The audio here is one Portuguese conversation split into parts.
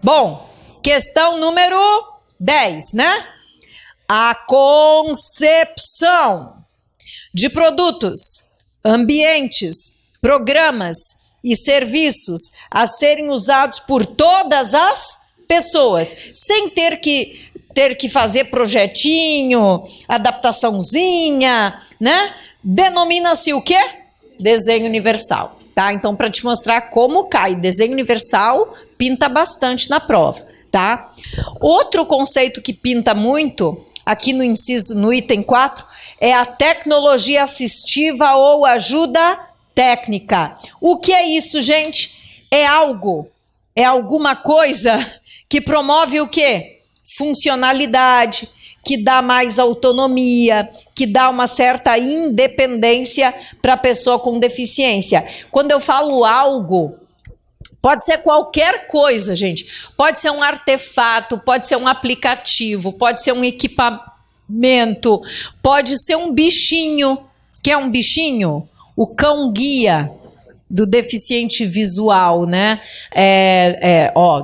Bom, questão número 10, né? A concepção de produtos, ambientes, programas e serviços a serem usados por todas as pessoas, sem ter que fazer projetinho, adaptaçãozinha, né? Denomina-se o quê? Desenho universal, tá? Então, para te mostrar como cai desenho universal, pinta bastante na prova, tá? Outro conceito que pinta muito, aqui no item 4, é a tecnologia assistiva ou ajuda técnica. O que é isso, gente? É alguma coisa que promove o quê? Funcionalidade, que dá mais autonomia, que dá uma certa independência para a pessoa com deficiência. Quando eu falo algo, pode ser qualquer coisa, gente. Pode ser um artefato, pode ser um aplicativo, pode ser um equipamento, pode ser um bichinho. Que é um bichinho? O cão-guia do deficiente visual, né?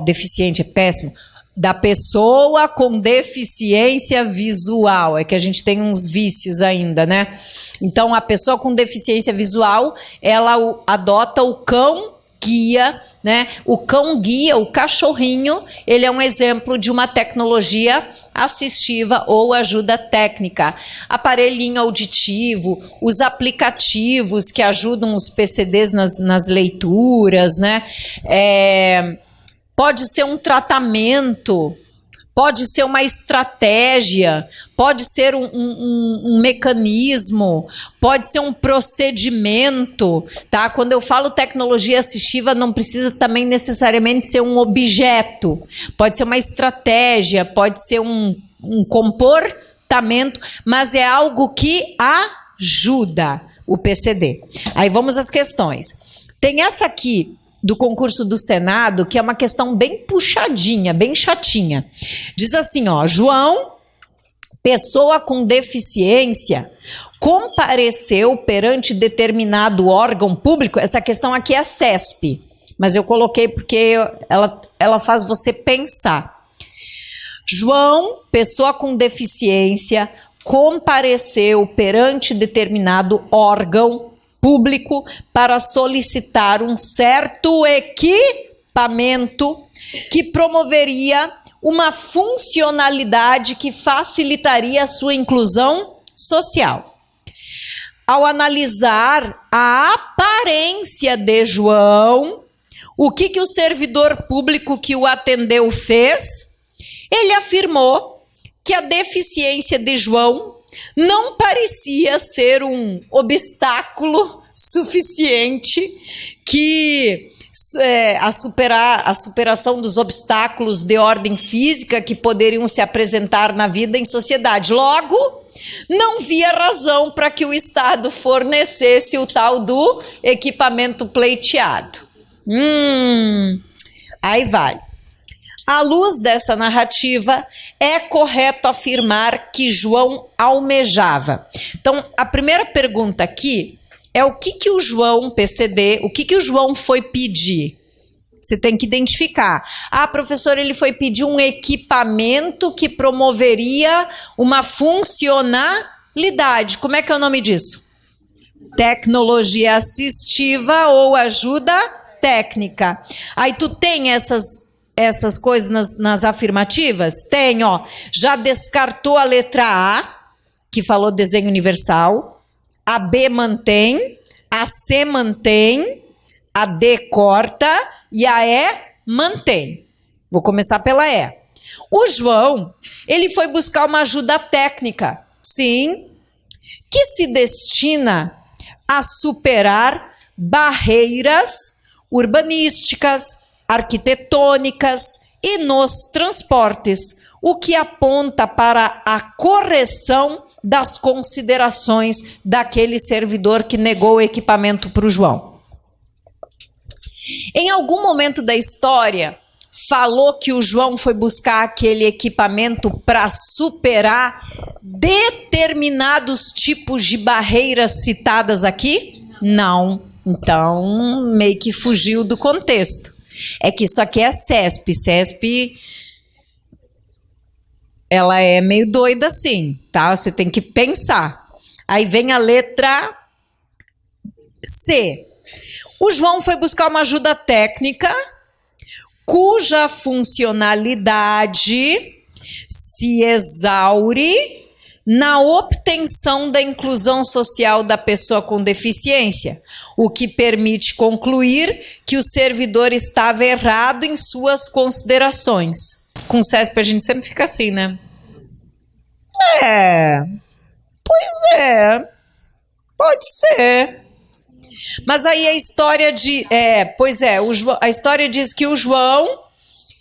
Deficiente é péssimo. Da pessoa com deficiência visual. É que a gente tem uns vícios ainda, né? Então, a pessoa com deficiência visual, ela adota o cão-guia, né? O cão-guia, o cachorrinho, ele é um exemplo de uma tecnologia assistiva ou ajuda técnica. Aparelhinho auditivo, os aplicativos que ajudam os PCDs nas leituras, né? Pode ser um tratamento, pode ser uma estratégia, pode ser um mecanismo, pode ser um procedimento, tá? Quando eu falo tecnologia assistiva, não precisa também necessariamente ser um objeto. Pode ser uma estratégia, pode ser um comportamento, mas é algo que ajuda o PCD. Aí vamos às questões. Tem essa aqui do concurso do Senado, que é uma questão bem puxadinha, bem chatinha. Diz assim, ó, João, pessoa com deficiência, compareceu perante determinado órgão público. Essa questão aqui é a CESP, mas eu coloquei porque ela faz você pensar. João, pessoa com deficiência, compareceu perante determinado órgão público para solicitar um certo equipamento que promoveria uma funcionalidade que facilitaria a sua inclusão social. Ao analisar a aparência de João, o que o servidor público que o atendeu fez? Ele afirmou que a deficiência de João não parecia ser um obstáculo suficiente a superação dos obstáculos de ordem física que poderiam se apresentar na vida em sociedade. Logo, não via razão para que o Estado fornecesse o tal do equipamento pleiteado. Aí vai. À luz dessa narrativa, é correto afirmar que João almejava. Então, a primeira pergunta aqui é o que o João, PCD, o que o João foi pedir? Você tem que identificar. Ah, professor, ele foi pedir um equipamento que promoveria uma funcionalidade. Como é que é o nome disso? Tecnologia assistiva ou ajuda técnica. Aí tu tem essas coisas nas afirmativas? Tem, ó. Já descartou a letra A, que falou desenho universal. A B mantém. A C mantém. A D corta. E a E mantém. Vou começar pela E. O João, ele foi buscar uma ajuda técnica. Sim. Que se destina a superar barreiras urbanísticas, arquitetônicas e nos transportes, o que aponta para a correção das considerações daquele servidor que negou o equipamento para o João. Em algum momento da história, falou que o João foi buscar aquele equipamento para superar determinados tipos de barreiras citadas aqui? Não. Então, meio que fugiu do contexto. É que isso aqui é CESP. CESP, ela é meio doida assim, tá? Você tem que pensar. Aí vem a letra C. O João foi buscar uma ajuda técnica cuja funcionalidade se exaure na obtenção da inclusão social da pessoa com deficiência, o que permite concluir que o servidor estava errado em suas considerações. Com o CESP a gente sempre fica assim, né? Pois é, pode ser. Mas aí a história a história diz que o João,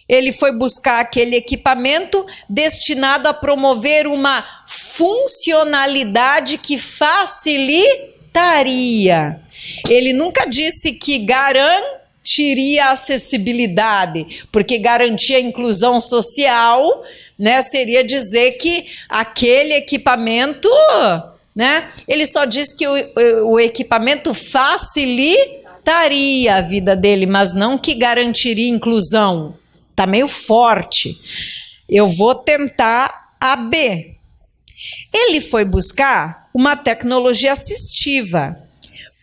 ele foi buscar aquele equipamento destinado a promover uma funcionalidade que facilitaria. Ele nunca disse que garantiria a acessibilidade, porque garantir a inclusão social, né, seria dizer que aquele equipamento, né, ele só diz que o equipamento facilitaria a vida dele, mas não que garantiria inclusão. Tá meio forte. Eu vou tentar a B. Ele foi buscar uma tecnologia assistiva,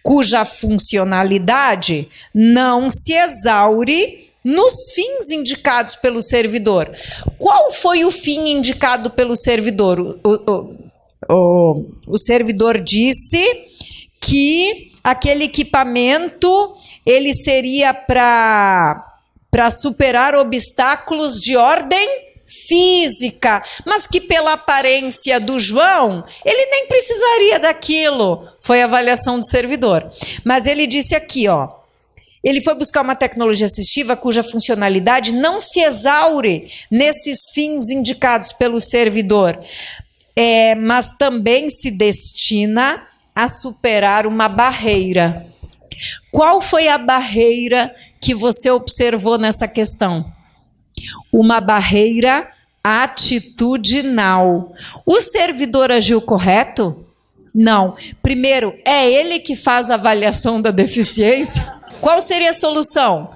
cuja funcionalidade não se exaure nos fins indicados pelo servidor. Qual foi o fim indicado pelo servidor? O servidor disse que aquele equipamento ele seria para superar obstáculos de ordem física, mas que pela aparência do João, ele nem precisaria daquilo. Foi a avaliação do servidor. Mas ele disse aqui, ó, ele foi buscar uma tecnologia assistiva cuja funcionalidade não se exaure nesses fins indicados pelo servidor, mas também se destina a superar uma barreira. Qual foi a barreira que você observou nessa questão? Uma barreira atitudinal. O servidor agiu correto? Não. Primeiro, é ele que faz a avaliação da deficiência? Qual seria a solução?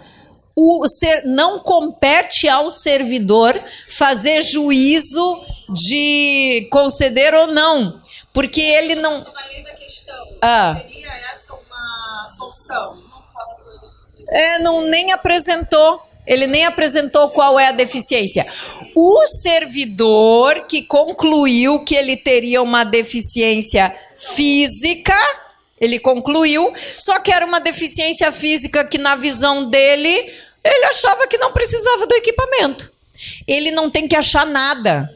Não compete ao servidor fazer juízo de conceder ou não, porque ele não... Além da questão, seria essa uma solução? Nem apresentou. Ele nem apresentou qual é a deficiência. O servidor que concluiu que ele teria uma deficiência física, ele concluiu, só que era uma deficiência física que na visão dele, ele achava que não precisava do equipamento. Ele não tem que achar nada.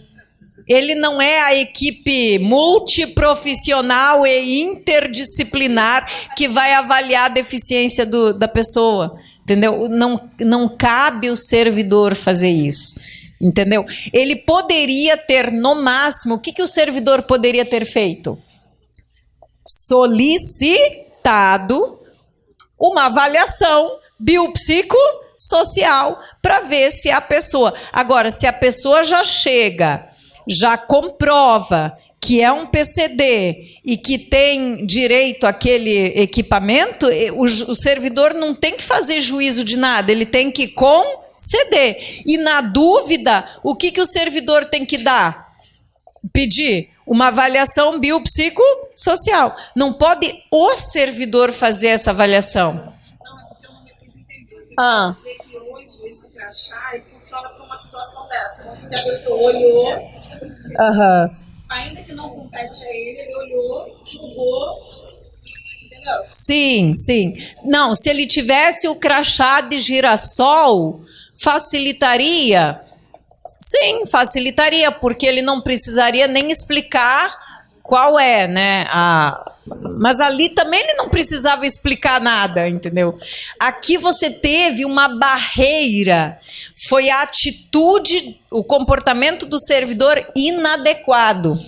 Ele não é a equipe multiprofissional e interdisciplinar que vai avaliar a deficiência da pessoa, entendeu? Não cabe o servidor fazer isso, entendeu? Ele poderia ter, no máximo, o que o servidor poderia ter feito? Solicitado uma avaliação biopsicossocial para ver se a pessoa... Agora, se a pessoa já comprova que é um PCD e que tem direito àquele equipamento, o servidor não tem que fazer juízo de nada, ele tem que conceder. E na dúvida, o que o servidor tem que dar? Pedir uma avaliação biopsicossocial. Não pode o servidor fazer essa avaliação. Não, é porque eu não me fiz entender. Quer dizer que hoje esse crachá funciona para uma situação dessa. Né? Que a pessoa olhou... Ainda que não compete a ele, ele olhou, julgou, entendeu? Sim. Não, se ele tivesse o crachá de girassol, facilitaria? Sim, facilitaria, porque ele não precisaria nem explicar qual é, né? Mas ali também ele não precisava explicar nada, entendeu? Aqui você teve uma barreira, foi a atitude, o comportamento do servidor inadequado.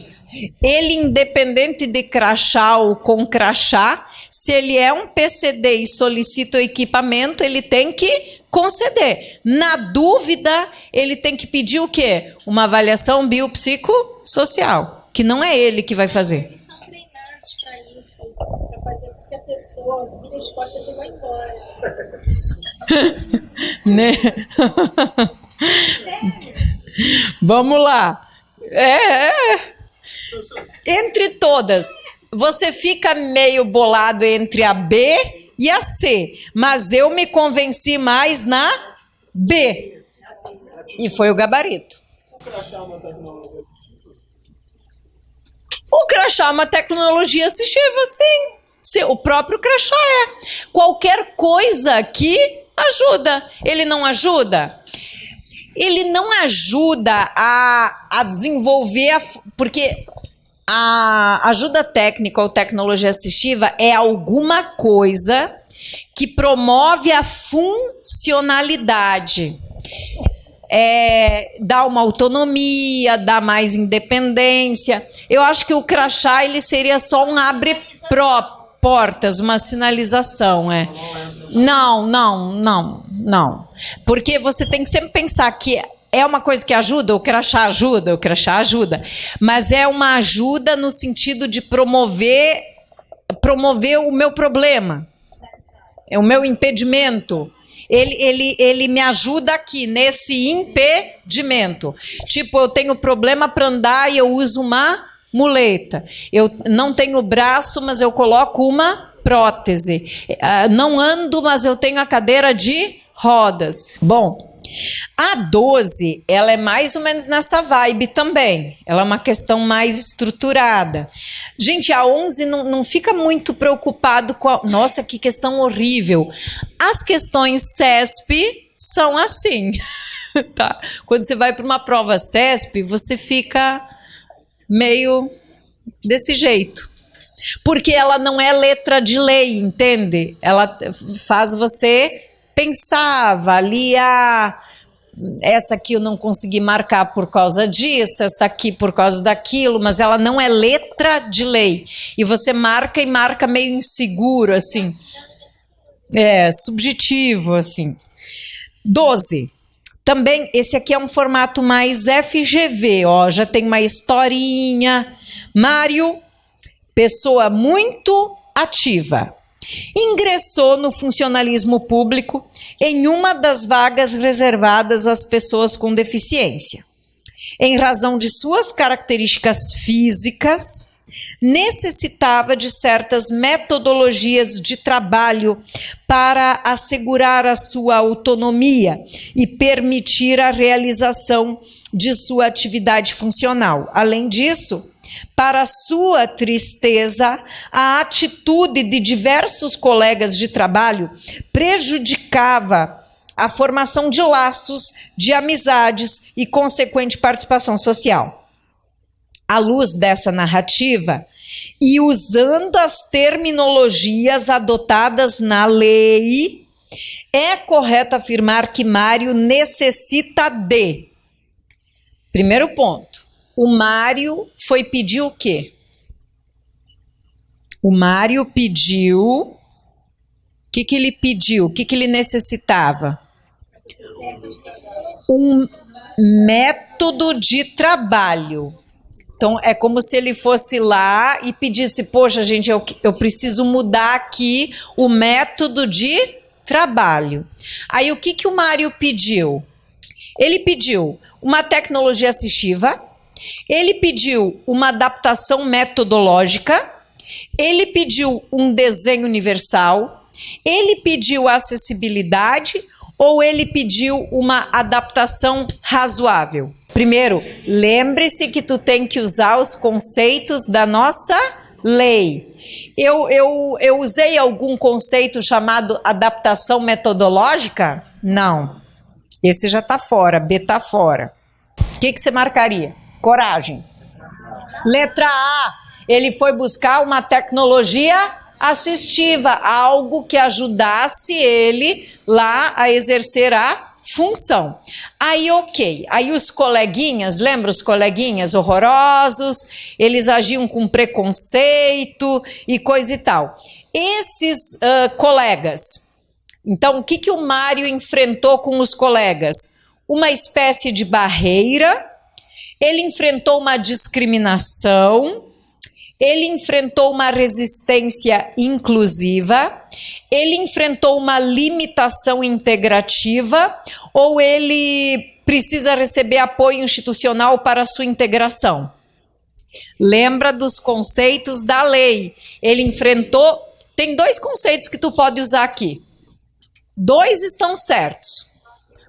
Ele, independente de crachá ou com crachá, se ele é um PCD e solicita o equipamento, ele tem que conceder. Na dúvida, ele tem que pedir o quê? Uma avaliação biopsicossocial, que não é ele que vai fazer. Eles são treinados para isso, para fazer, porque que a pessoa vira as costas e vai embora. Né? Vamos lá. Entre todas, você fica meio bolado entre a B e a C, mas eu me convenci mais na B. E foi o gabarito. O crachá é uma tecnologia assistiva, sim. O próprio crachá é. Qualquer coisa que ajuda. Ele não ajuda? Ele não ajuda a desenvolver, porque a ajuda técnica ou tecnologia assistiva é alguma coisa que promove a funcionalidade. Dá uma autonomia, dá mais independência. Eu acho que o crachá ele seria só um abre-portas, uma sinalização. Não. Porque você tem que sempre pensar que é uma coisa que ajuda, o crachá ajuda, mas é uma ajuda no sentido de promover o meu problema, é o meu impedimento. Ele me ajuda aqui, nesse impedimento. Tipo, eu tenho problema para andar e eu uso uma muleta. Eu não tenho braço, mas eu coloco uma prótese. Não ando, mas eu tenho a cadeira de rodas. Bom, a 12, ela é mais ou menos nessa vibe também. Ela é uma questão mais estruturada. Gente, a 11 não fica muito preocupado com a... Nossa, que questão horrível. As questões CESP são assim. Tá? Quando você vai para uma prova CESP, você fica meio desse jeito. Porque ela não é letra de lei, entende? Ela faz você pensar, avaliar. Essa aqui eu não consegui marcar por causa disso, essa aqui por causa daquilo, mas ela não é letra de lei. E você marca e marca meio inseguro, assim. Subjetivo, assim. 12. Também, esse aqui é um formato mais FGV, ó, já tem uma historinha. Mário, pessoa muito ativa. Ingressou no funcionalismo público em uma das vagas reservadas às pessoas com deficiência. Em razão de suas características físicas, necessitava de certas metodologias de trabalho para assegurar a sua autonomia e permitir a realização de sua atividade funcional. Além disso, para sua tristeza, a atitude de diversos colegas de trabalho prejudicava a formação de laços, de amizades e consequente participação social. À luz dessa narrativa, e usando as terminologias adotadas na lei, é correto afirmar que Mário necessita de... Primeiro ponto. O Mário foi pedir o quê? O Mário pediu... O que ele pediu? O que ele necessitava? Um método de trabalho. Então, é como se ele fosse lá e pedisse, poxa, gente, eu preciso mudar aqui o método de trabalho. Aí, o que o Mário pediu? Ele pediu uma tecnologia assistiva, ele pediu uma adaptação metodológica, ele pediu um desenho universal, ele pediu acessibilidade ou ele pediu uma adaptação razoável? Primeiro, lembre-se que tu tem que usar os conceitos da nossa lei. Eu usei algum conceito chamado adaptação metodológica? Não. Esse já está fora, B está fora. O que você marcaria? Coragem. Letra A, ele foi buscar uma tecnologia assistiva, algo que ajudasse ele lá a exercer a função. Aí, ok. Aí os coleguinhas, lembra os coleguinhas horrorosos? Eles agiam com preconceito e coisa e tal. Esses colegas, então o que o Mário enfrentou com os colegas? Uma espécie de barreira, ele enfrentou uma discriminação, ele enfrentou uma resistência inclusiva, ele enfrentou uma limitação integrativa ou ele precisa receber apoio institucional para a sua integração? Lembra dos conceitos da lei. Ele enfrentou... Tem 2 conceitos que tu pode usar aqui. 2 estão certos.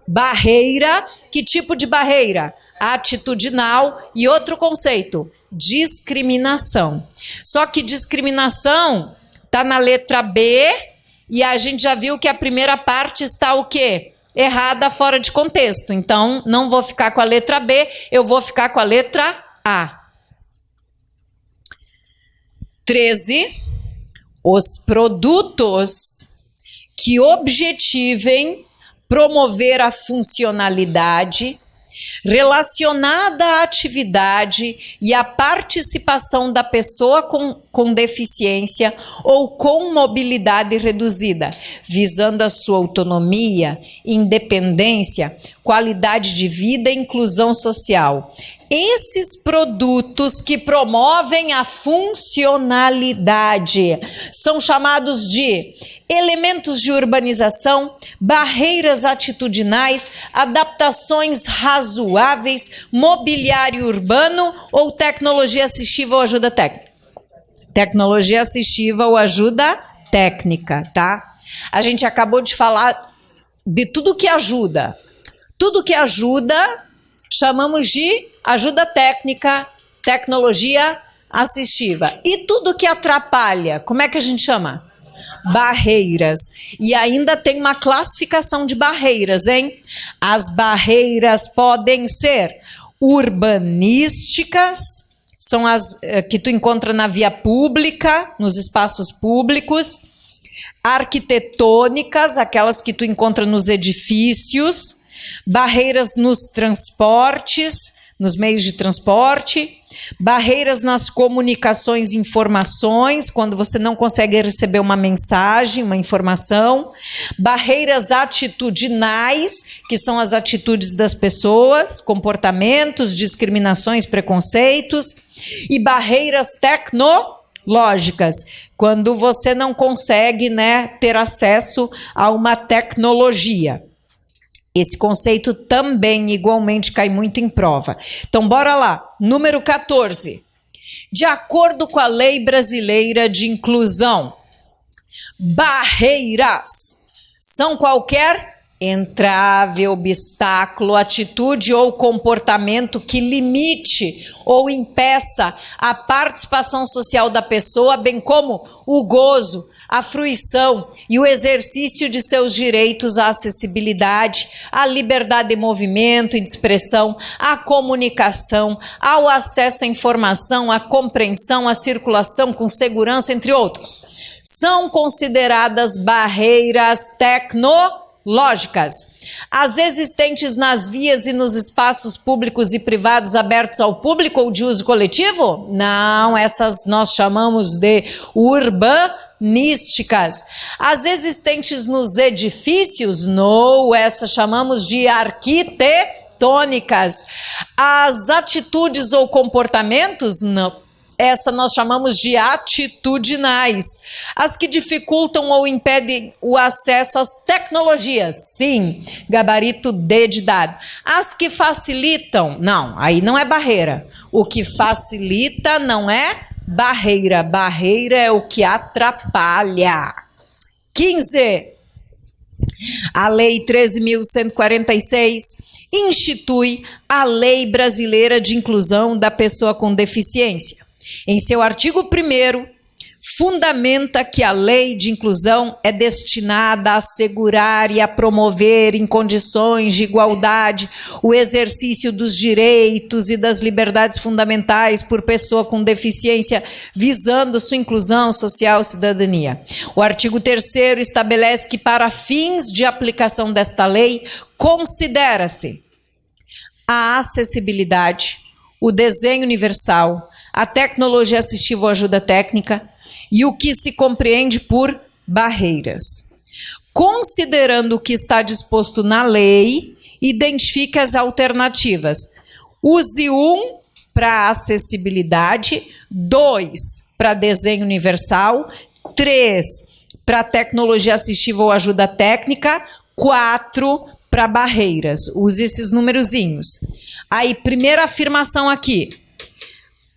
Barreira, que tipo de barreira? Atitudinal. E outro conceito, discriminação. Só que discriminação está na letra B e a gente já viu que a primeira parte está o quê? Errada, fora de contexto. Então, não vou ficar com a letra B, eu vou ficar com a letra A. 13. Os produtos que objetivem promover a funcionalidade relacionada à atividade e à participação da pessoa com deficiência ou com mobilidade reduzida, visando a sua autonomia, independência, qualidade de vida e inclusão social. Esses produtos que promovem a funcionalidade são chamados de elementos de urbanização, barreiras atitudinais, adaptações razoáveis, mobiliário urbano ou tecnologia assistiva ou ajuda técnica. Tecnologia assistiva ou ajuda técnica, tá? A gente acabou de falar de tudo que ajuda. Tudo que ajuda chamamos de ajuda técnica, tecnologia assistiva. E tudo que atrapalha, como é que a gente chama? Barreiras. E ainda tem uma classificação de barreiras, hein? As barreiras podem ser urbanísticas, são as que tu encontra na via pública, nos espaços públicos, arquitetônicas, aquelas que tu encontra nos edifícios, barreiras nos transportes, nos meios de transporte, barreiras nas comunicações e informações, quando você não consegue receber uma mensagem, uma informação, barreiras atitudinais, que são as atitudes das pessoas, comportamentos, discriminações, preconceitos, e barreiras tecnológicas, quando você não consegue, ter acesso a uma tecnologia. Esse conceito também, igualmente, cai muito em prova. Então, bora lá. Número 14. De acordo com a Lei Brasileira de Inclusão, barreiras são qualquer entrave, obstáculo, atitude ou comportamento que limite ou impeça a participação social da pessoa, bem como o gozo, a fruição e o exercício de seus direitos à acessibilidade, à liberdade de movimento e de expressão, à comunicação, ao acesso à informação, à compreensão, à circulação com segurança, entre outros. São consideradas barreiras tecnológicas. As existentes nas vias e nos espaços públicos e privados abertos ao público ou de uso coletivo? Não, essas nós chamamos de urbanísticas. As existentes nos edifícios? Não, essas chamamos de arquitetônicas. As atitudes ou comportamentos? Não. Essa nós chamamos de atitudinais. As que dificultam ou impedem o acesso às tecnologias, sim, gabarito D de dado. As que facilitam, não, aí não é barreira. O que facilita não é barreira. Barreira é o que atrapalha. 15. A Lei 13.146 institui a Lei Brasileira de Inclusão da Pessoa com Deficiência. Em seu artigo 1º, fundamenta que a lei de inclusão é destinada a assegurar e a promover em condições de igualdade o exercício dos direitos e das liberdades fundamentais por pessoa com deficiência, visando sua inclusão social e cidadania. O artigo 3º estabelece que, para fins de aplicação desta lei, considera-se a acessibilidade, o desenho universal, a tecnologia assistiva ou ajuda técnica e o que se compreende por barreiras. Considerando o que está disposto na lei, identifique as alternativas. Use um para acessibilidade, 2 para desenho universal, 3 para tecnologia assistiva ou ajuda técnica, 4 para barreiras. Use esses numerozinhos. Aí, primeira afirmação aqui.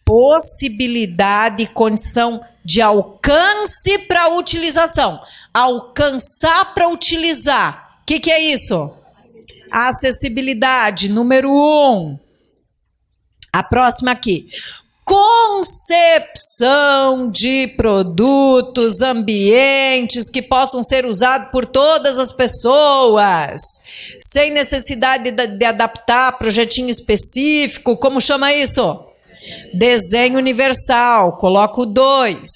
Possibilidade e condição de alcance para utilização. Alcançar para utilizar. O que é isso? Acessibilidade, número 1. A próxima aqui. Concepção de produtos, ambientes que possam ser usados por todas as pessoas, sem necessidade de adaptar projetinho específico. Como chama isso? Desenho universal. Coloco 2.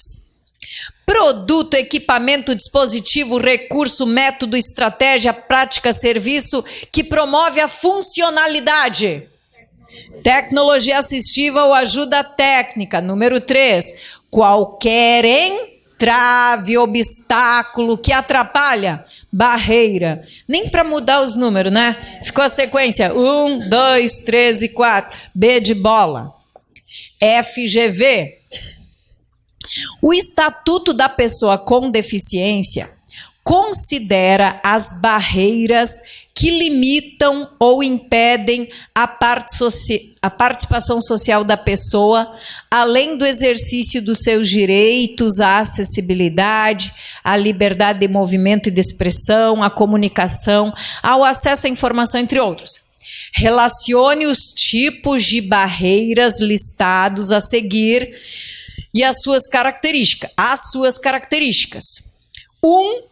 Produto, equipamento, dispositivo, recurso, método, estratégia, prática, serviço que promove a funcionalidade. Tecnologia assistiva ou ajuda técnica. Número 3. Qualquer entrave, obstáculo que atrapalha, barreira. Nem para mudar os números, né? Ficou a sequência. 1, 2, 3 e 4. B de bola. FGV. O Estatuto da Pessoa com Deficiência considera as barreiras que limitam ou impedem a participação social da pessoa, além do exercício dos seus direitos à acessibilidade, à liberdade de movimento e de expressão, à comunicação, ao acesso à informação, entre outros. Relacione os tipos de barreiras listados a seguir e as suas características. 1,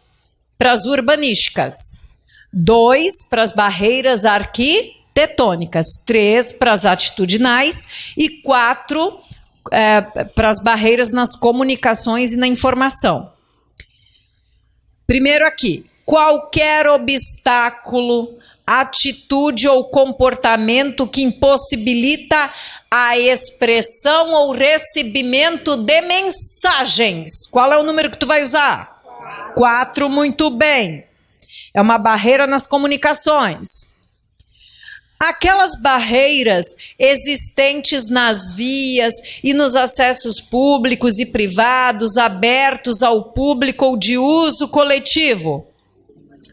para as urbanísticas. 2, para as barreiras arquitetônicas. 3, para as atitudinais. E 4, para as barreiras nas comunicações e na informação. Primeiro aqui. Qualquer obstáculo, atitude ou comportamento que impossibilita a expressão ou recebimento de mensagens. Qual é o número que tu vai usar? 4, muito bem. É uma barreira nas comunicações. Aquelas barreiras existentes nas vias e nos acessos públicos e privados, abertos ao público ou de uso coletivo.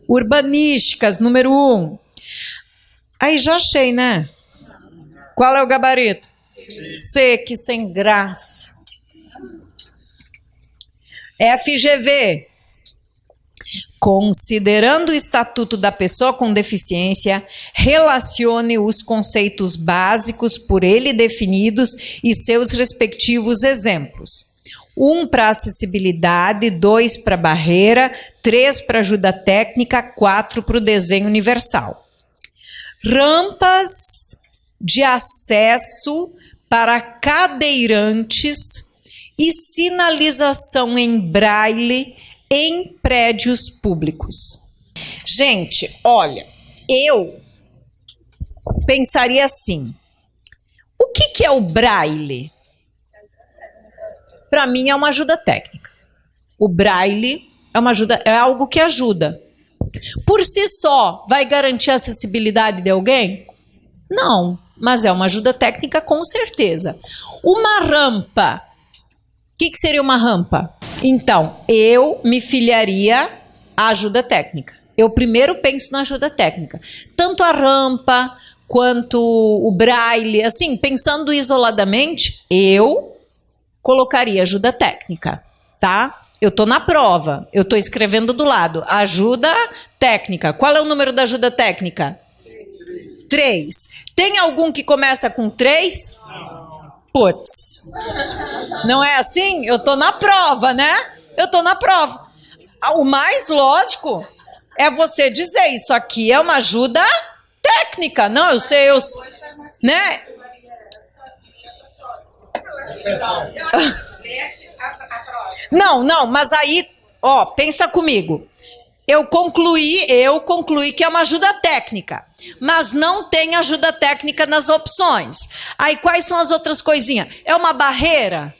Urbanísticas, número 1. Aí já achei, né? Qual é o gabarito? C, que sem graça. FGV. Considerando o Estatuto da Pessoa com Deficiência, relacione os conceitos básicos por ele definidos e seus respectivos exemplos. 1 para acessibilidade, 2 para barreira, 3 para ajuda técnica, 4 para o desenho universal. Rampas de acesso para cadeirantes e sinalização em braille em prédios públicos. Gente, olha, eu pensaria assim, o que é o braille? Para mim é uma ajuda técnica. O braille é algo que ajuda. Por si só, vai garantir a acessibilidade de alguém? Não, mas é uma ajuda técnica com certeza. Uma rampa. O que seria uma rampa? Então, eu me filiaria à ajuda técnica. Eu primeiro penso na ajuda técnica. Tanto a rampa quanto o braille, assim, pensando isoladamente, eu colocaria ajuda técnica, tá? Eu tô na prova, eu tô escrevendo do lado, ajuda técnica. Qual é o número da ajuda técnica? 3. Tem algum que começa com 3? Putz. Não é assim? Eu tô na prova, né? Eu tô na prova. O mais lógico é você dizer, isso aqui é uma ajuda técnica. Não, eu sei, né? Não, mas aí, ó, pensa comigo. Eu concluí que é uma ajuda técnica, mas não tem ajuda técnica nas opções. Aí quais são as outras coisinhas? É uma barreira?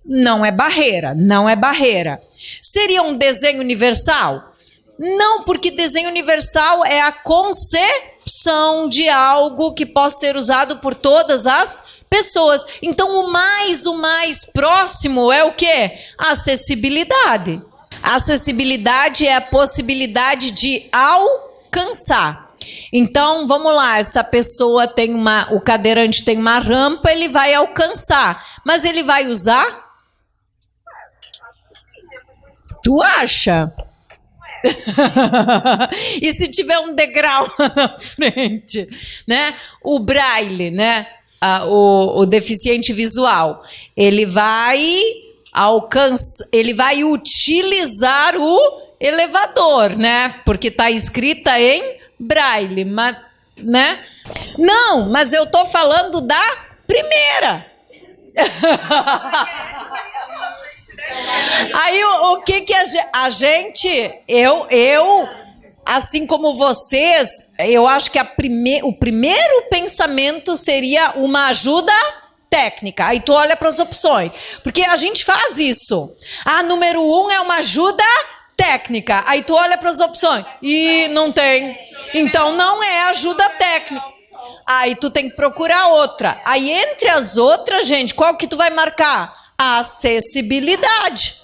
Não é barreira, não é barreira. Seria um desenho universal? Não, porque desenho universal é a concepção de algo que possa ser usado por todas as pessoas. Então, o mais próximo é o quê? A acessibilidade. A acessibilidade é a possibilidade de alcançar. Então, vamos lá, essa pessoa tem o cadeirante tem uma rampa, ele vai alcançar, mas ele vai usar? Tu acha? E se tiver um degrau na frente, né? O braille, né? O deficiente visual, ele vai utilizar o elevador, né? Porque está escrita em braille, né? Não, mas eu tô falando da primeira. Aí o que a gente, eu, assim como vocês, eu acho que o primeiro pensamento seria uma ajuda técnica. Aí tu olha para as opções, porque a gente faz isso. Número 1 é uma ajuda técnica. Aí tu olha para as opções e não tem. Então não é ajuda técnica. Aí tu tem que procurar outra. Aí entre as outras, gente, qual que tu vai marcar? A acessibilidade,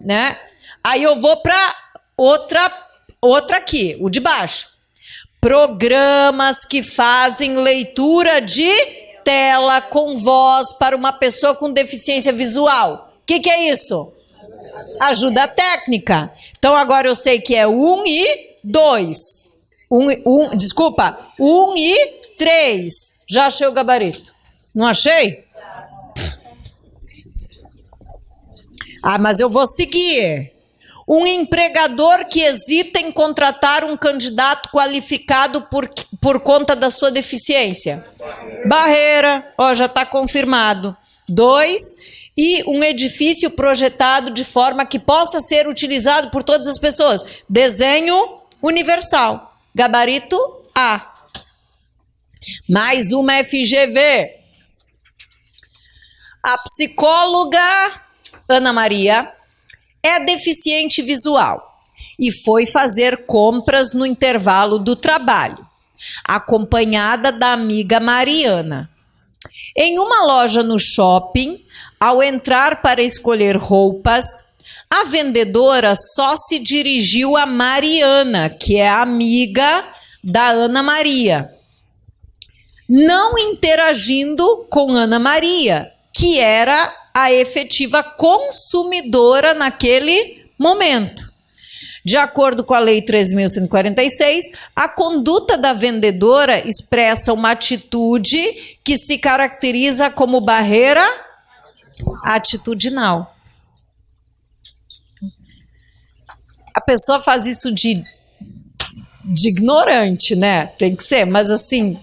né? Aí eu vou para outra aqui, o de baixo. Programas que fazem leitura de tela com voz para uma pessoa com deficiência visual. O que é isso? Ajuda técnica. Então agora eu sei que é 1 e 2. 1 e 3. Já achei o gabarito. Não achei? Mas eu vou seguir. Um empregador que hesita em contratar um candidato qualificado por conta da sua deficiência. Barreira, já está confirmado. 2, e um edifício projetado de forma que possa ser utilizado por todas as pessoas. Desenho universal. Gabarito A. Mais uma FGV. A psicóloga Ana Maria é deficiente visual e foi fazer compras no intervalo do trabalho, acompanhada da amiga Mariana. Em uma loja no shopping, ao entrar para escolher roupas, a vendedora só se dirigiu a Mariana, que é a amiga da Ana Maria, não interagindo com Ana Maria, que era a efetiva consumidora naquele momento. De acordo com a Lei 3.146, a conduta da vendedora expressa uma atitude que se caracteriza como barreira atitudinal. A pessoa faz isso de ignorante, né? Tem que ser, mas assim...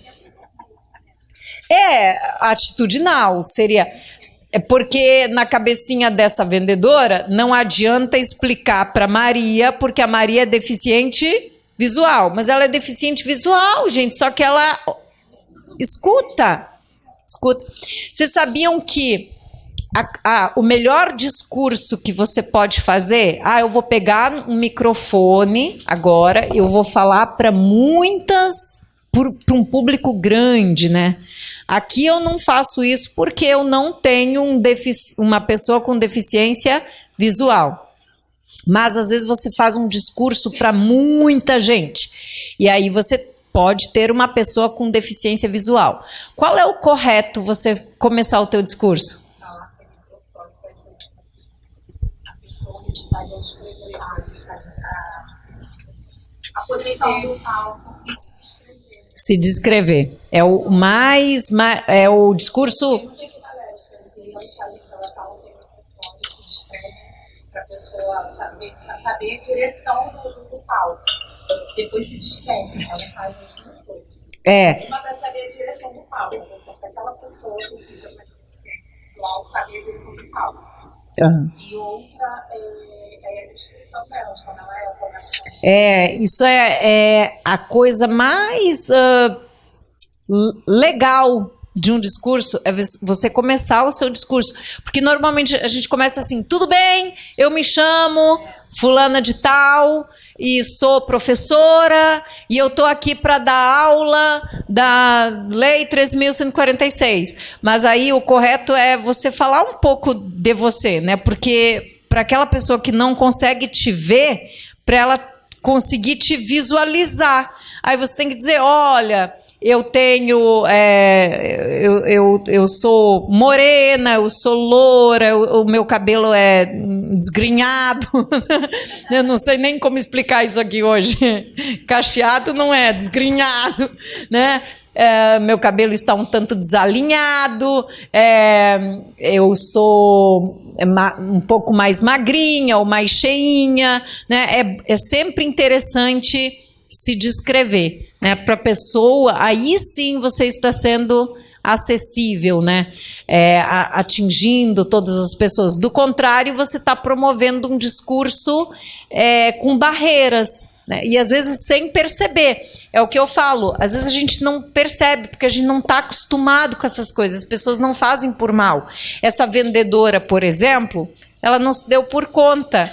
atitudinal, seria... É porque na cabecinha dessa vendedora não adianta explicar para Maria, porque a Maria é deficiente visual. Mas ela é deficiente visual, gente, só que ela escuta. Vocês sabiam que o melhor discurso que você pode fazer... eu vou pegar um microfone agora, eu vou falar para um público grande, né? Aqui eu não faço isso porque eu não tenho uma pessoa com deficiência visual. Mas às vezes você faz um discurso para muita gente. E aí você pode ter uma pessoa com deficiência visual. Qual é o correto você começar o teu discurso? A posição do palco. Se descrever. É o é o discurso... Para a pessoa saber a direção do palco. Depois se descreve, ela faz as duas coisas. Uma para saber a direção do palco, para aquela pessoa que fica com a deficiência visual saber a direção do palco. E outra é a descrição dela, quando ela é a formação. Isso é a coisa mais legal de um discurso, é você começar o seu discurso. Porque normalmente a gente começa assim: tudo bem, eu me chamo fulana de tal, e sou professora e eu estou aqui para dar aula da Lei 13.146. Mas aí o correto é você falar um pouco de você, né? Porque para aquela pessoa que não consegue te ver, para ela conseguir te visualizar, aí você tem que dizer, olha, eu tenho, eu sou morena, eu sou loura, o meu cabelo é desgrenhado. Eu não sei nem como explicar isso aqui hoje. Cacheado não é, desgrenhado, né? Meu cabelo está um tanto desalinhado, eu sou um pouco mais magrinha ou mais cheinha, né? É sempre interessante se descrever, né? Para a pessoa, aí sim você está sendo acessível, né? Atingindo todas as pessoas. Do contrário, você está promovendo um discurso com barreiras, né? E às vezes sem perceber. É o que eu falo, às vezes a gente não percebe, porque a gente não está acostumado com essas coisas, as pessoas não fazem por mal. Essa vendedora, por exemplo, ela não se deu por conta,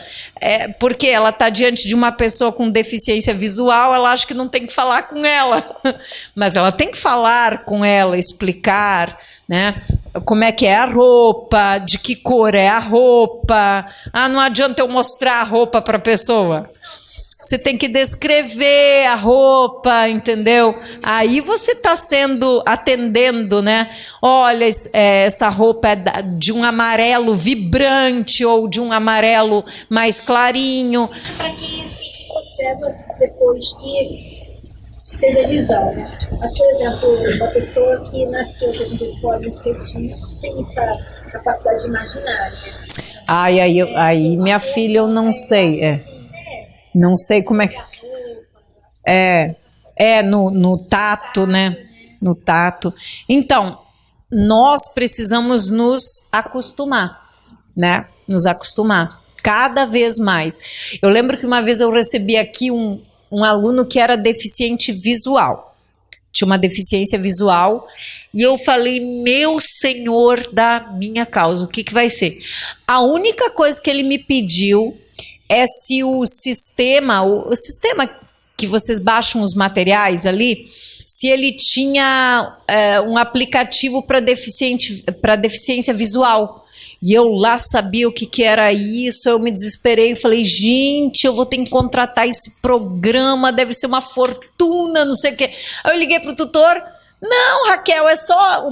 porque ela está diante de uma pessoa com deficiência visual, ela acha que não tem que falar com ela, mas ela tem que falar com ela, explicar, né, como é que é a roupa, de que cor é a roupa. Não adianta eu mostrar a roupa para a pessoa. Você tem que descrever a roupa, entendeu? Aí você está atendendo, né? Olha, essa roupa é de um amarelo vibrante ou de um amarelo mais clarinho. Para quem assim observa depois que televisão, né? Mas, por exemplo, uma pessoa que nasceu com descolamento retina tem essa capacidade de imaginar, né? Aí minha filha, eu não sei, não sei como é que... no tato, né? No tato. Então, nós precisamos nos acostumar, né? Nos acostumar cada vez mais. Eu lembro que uma vez eu recebi aqui um aluno que era deficiente visual. Tinha uma deficiência visual. E eu falei, meu Senhor da minha causa, o que vai ser? A única coisa que ele me pediu é se o sistema que vocês baixam os materiais ali, se ele tinha um aplicativo para deficiência visual. E eu lá sabia o que era isso, eu me desesperei e falei, gente, eu vou ter que contratar esse programa, deve ser uma fortuna, não sei o quê. Aí eu liguei para o tutor, não, Raquel, é só o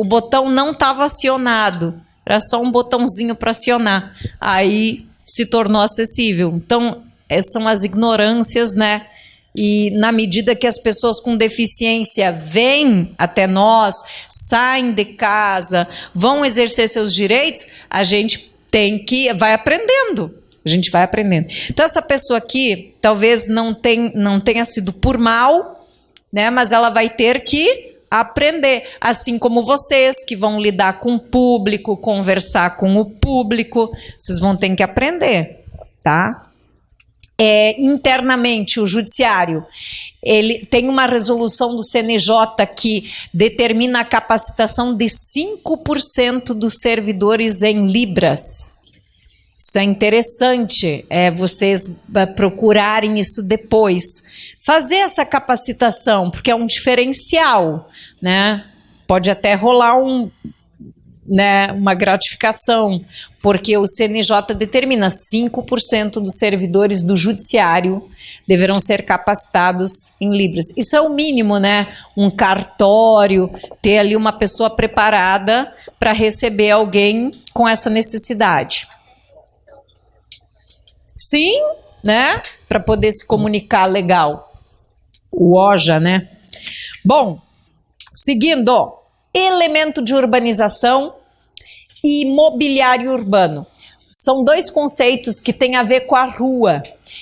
botão não estava acionado, era só um botãozinho para acionar. Aí se tornou acessível. Então, são as ignorâncias, né? E na medida que as pessoas com deficiência vêm até nós, saem de casa, vão exercer seus direitos, a gente vai aprendendo. A gente vai aprendendo. Então, essa pessoa aqui, talvez não tenha sido por mal, né? Mas ela vai ter que aprender, assim como vocês que vão lidar com o público, conversar com o público, vocês vão ter que aprender, tá? Internamente, o judiciário, ele tem uma resolução do CNJ que determina a capacitação de 5% dos servidores em libras. Isso é interessante, vocês procurarem isso depois. Fazer essa capacitação, porque é um diferencial, né? Pode até rolar uma gratificação, porque o CNJ determina 5% dos servidores do judiciário deverão ser capacitados em libras. Isso é o mínimo, né? Um cartório, ter ali uma pessoa preparada para receber alguém com essa necessidade. Sim, né? Para poder se comunicar legal. O OJA, né? Bom, seguindo, elemento de urbanização e mobiliário urbano. São dois conceitos que têm a ver com a rua.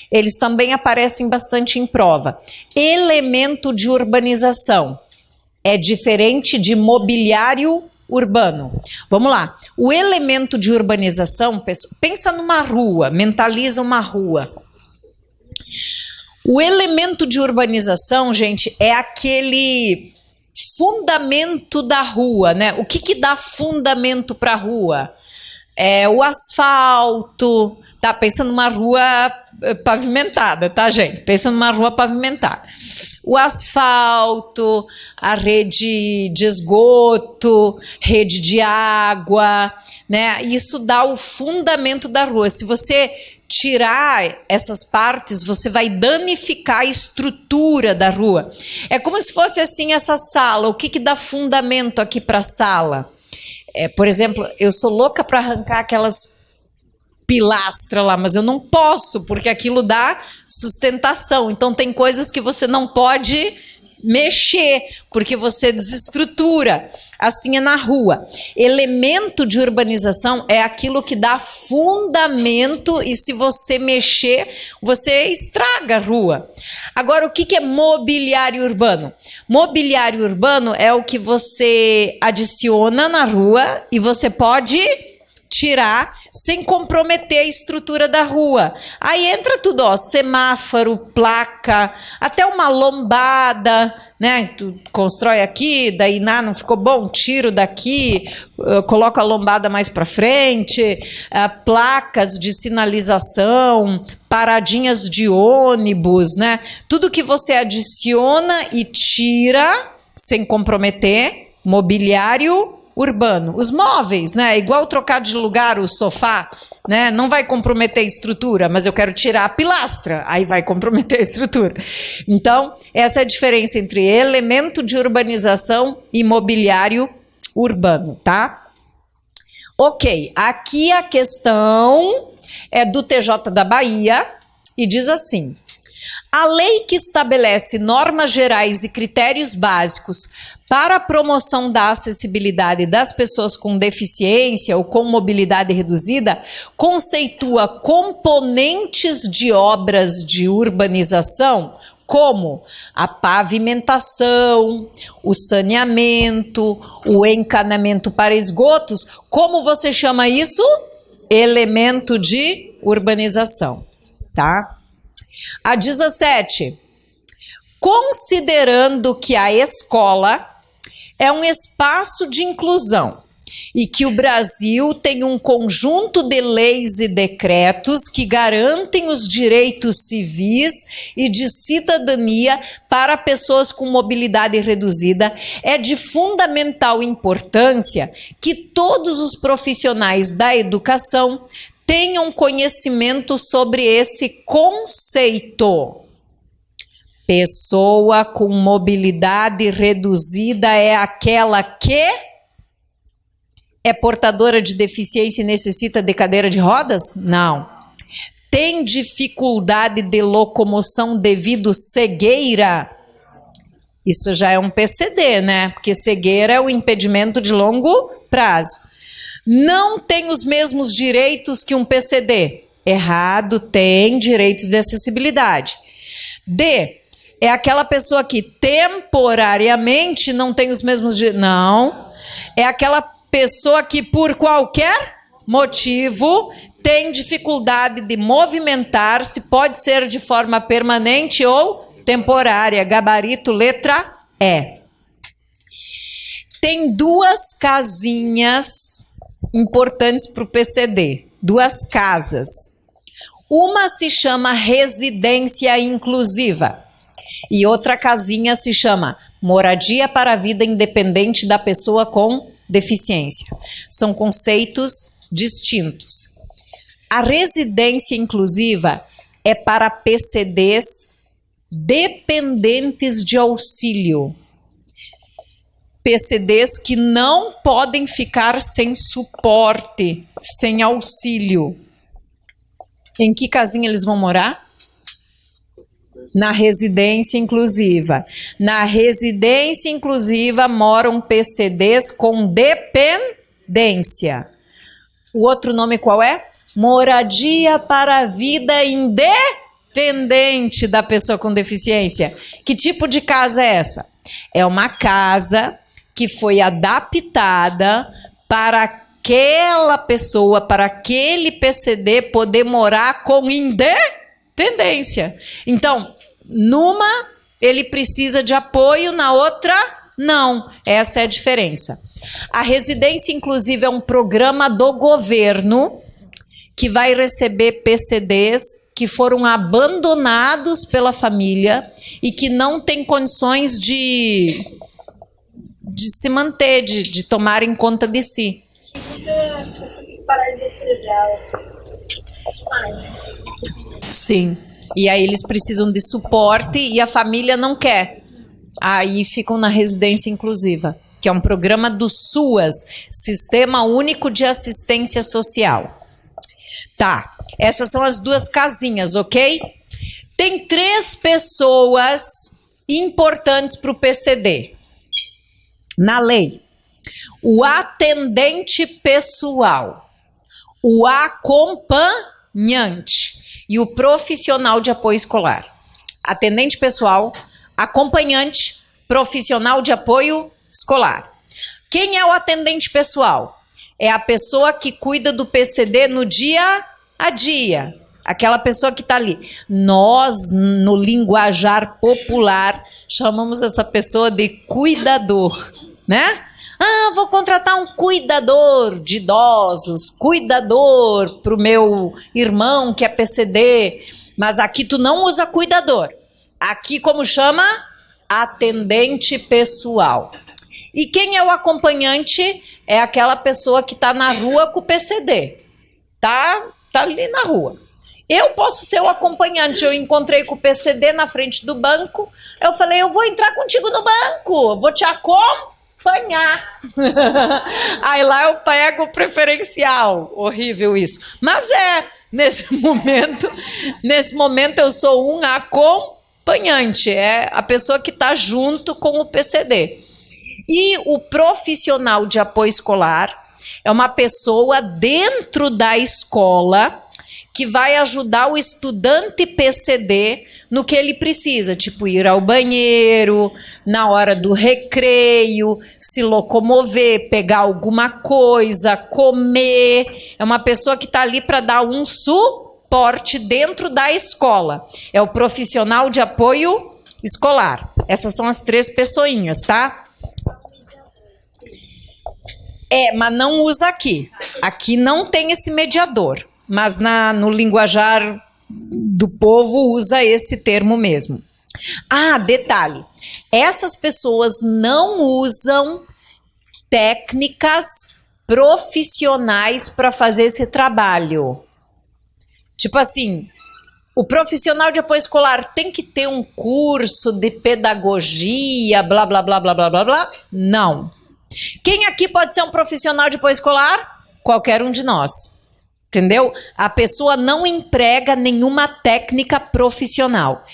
Eles também aparecem bastante em prova. Elemento de urbanização é diferente de mobiliário urbano. Vamos lá. O elemento de urbanização, pensa numa rua, mentaliza uma rua. O elemento de urbanização, gente, é aquele fundamento da rua, né? O que dá fundamento para a rua? o asfalto, tá? Pensa numa rua pavimentada, tá, gente? Pensa numa rua pavimentada. O asfalto, a rede de esgoto, rede de água, né? Isso dá o fundamento da rua. Se você tirar essas partes, você vai danificar a estrutura da rua. É como se fosse assim essa sala. O que dá fundamento aqui para a sala? Por exemplo, eu sou louca para arrancar aquelas pilastras lá, mas eu não posso, porque aquilo dá sustentação. Então tem coisas que você não pode mexer, porque você desestrutura. Assim é na rua. Elemento de urbanização é aquilo que dá fundamento, e se você mexer, você estraga a rua. Agora, o que é mobiliário urbano? Mobiliário urbano é o que você adiciona na rua e você pode tirar sem comprometer a estrutura da rua. Aí entra tudo, ó, semáforo, placa, até uma lombada, né? Tu constrói aqui, daí não ficou bom, tiro daqui, coloca a lombada mais para frente, placas de sinalização, paradinhas de ônibus, né? Tudo que você adiciona e tira sem comprometer, mobiliário urbano. Os móveis, né? Igual trocar de lugar o sofá, né? Não vai comprometer a estrutura, mas eu quero tirar a pilastra, aí vai comprometer a estrutura. Então, essa é a diferença entre elemento de urbanização e mobiliário urbano, tá? Ok, aqui a questão é do TJ da Bahia e diz assim: a lei que estabelece normas gerais e critérios básicos para a promoção da acessibilidade das pessoas com deficiência ou com mobilidade reduzida conceitua componentes de obras de urbanização como a pavimentação, o saneamento, o encanamento para esgotos. Como você chama isso? Elemento de urbanização, tá? A 17. Considerando que a escola é um espaço de inclusão e que o Brasil tem um conjunto de leis e decretos que garantem os direitos civis e de cidadania para pessoas com mobilidade reduzida, é de fundamental importância que todos os profissionais da educação tenham conhecimento sobre esse conceito. Pessoa com mobilidade reduzida é aquela que é portadora de deficiência e necessita de cadeira de rodas? Não. Tem dificuldade de locomoção devido cegueira? Isso já é um PCD, né? Porque cegueira é o impedimento de longo prazo. Não tem os mesmos direitos que um PCD? Errado, tem direitos de acessibilidade. D, é aquela pessoa que temporariamente não tem os mesmos direitos. Não. É aquela pessoa que por qualquer motivo tem dificuldade de movimentar-se, pode ser de forma permanente ou temporária. Gabarito, letra E. Tem duas casinhas importantes para o PCD. Duas casas. Uma se chama residência inclusiva e outra casinha se chama moradia para a vida independente da pessoa com deficiência. São conceitos distintos. A residência inclusiva é para PCDs dependentes de auxílio. PCDs que não podem ficar sem suporte, sem auxílio. Em que casinha eles vão morar? Na residência inclusiva. Na residência inclusiva moram PCDs com dependência. O outro nome qual é? Moradia para a vida independente da pessoa com deficiência. Que tipo de casa é essa? É uma casa que foi adaptada para aquela pessoa, para aquele PCD poder morar com independência. Então, numa ele precisa de apoio, na outra não. Essa é a diferença. A residência inclusiva é um programa do governo que vai receber PCDs que foram abandonados pela família e que não têm condições de se manter, de tomarem conta de si. Sim, e aí eles precisam de suporte e a família não quer. Aí ficam na residência inclusiva, que é um programa do SUAS, Sistema Único de Assistência Social. Tá, essas são as duas casinhas, ok? Tem 3 pessoas importantes para o PCD na lei: o atendente pessoal, o acompanhante e o profissional de apoio escolar. Atendente pessoal, acompanhante, profissional de apoio escolar. Quem é o atendente pessoal? É a pessoa que cuida do PCD no dia a dia. Aquela pessoa que está ali. Nós, no linguajar popular, chamamos essa pessoa de cuidador, né? Ah, vou contratar um cuidador de idosos, cuidador para o meu irmão que é PCD. Mas aqui tu não usa cuidador. Aqui como chama? Atendente pessoal. E quem é o acompanhante? É aquela pessoa que está na rua com o PCD. Tá ali na rua. Eu posso ser o acompanhante. Eu encontrei com o PCD na frente do banco. Eu falei, eu vou entrar contigo no banco. Vou te acompanhar. Aí lá eu pego o preferencial. Horrível isso. Mas nesse momento eu sou um acompanhante. É a pessoa que está junto com o PCD. E o profissional de apoio escolar é uma pessoa dentro da escola que vai ajudar o estudante PCD no que ele precisa, tipo ir ao banheiro, na hora do recreio, se locomover, pegar alguma coisa, comer. É uma pessoa que está ali para dar um suporte dentro da escola. É o profissional de apoio escolar. Essas são as 3 pessoinhas, tá? Mas não usa aqui. Aqui não tem esse mediador. Mas no linguajar do povo usa esse termo mesmo. Ah, detalhe. Essas pessoas não usam técnicas profissionais para fazer esse trabalho. Tipo assim, o profissional de apoio escolar tem que ter um curso de pedagogia, blá, blá, blá, blá, blá, blá, blá. Não. Quem aqui pode ser um profissional de apoio escolar? Qualquer um de nós. Entendeu? A pessoa não emprega nenhuma técnica profissional.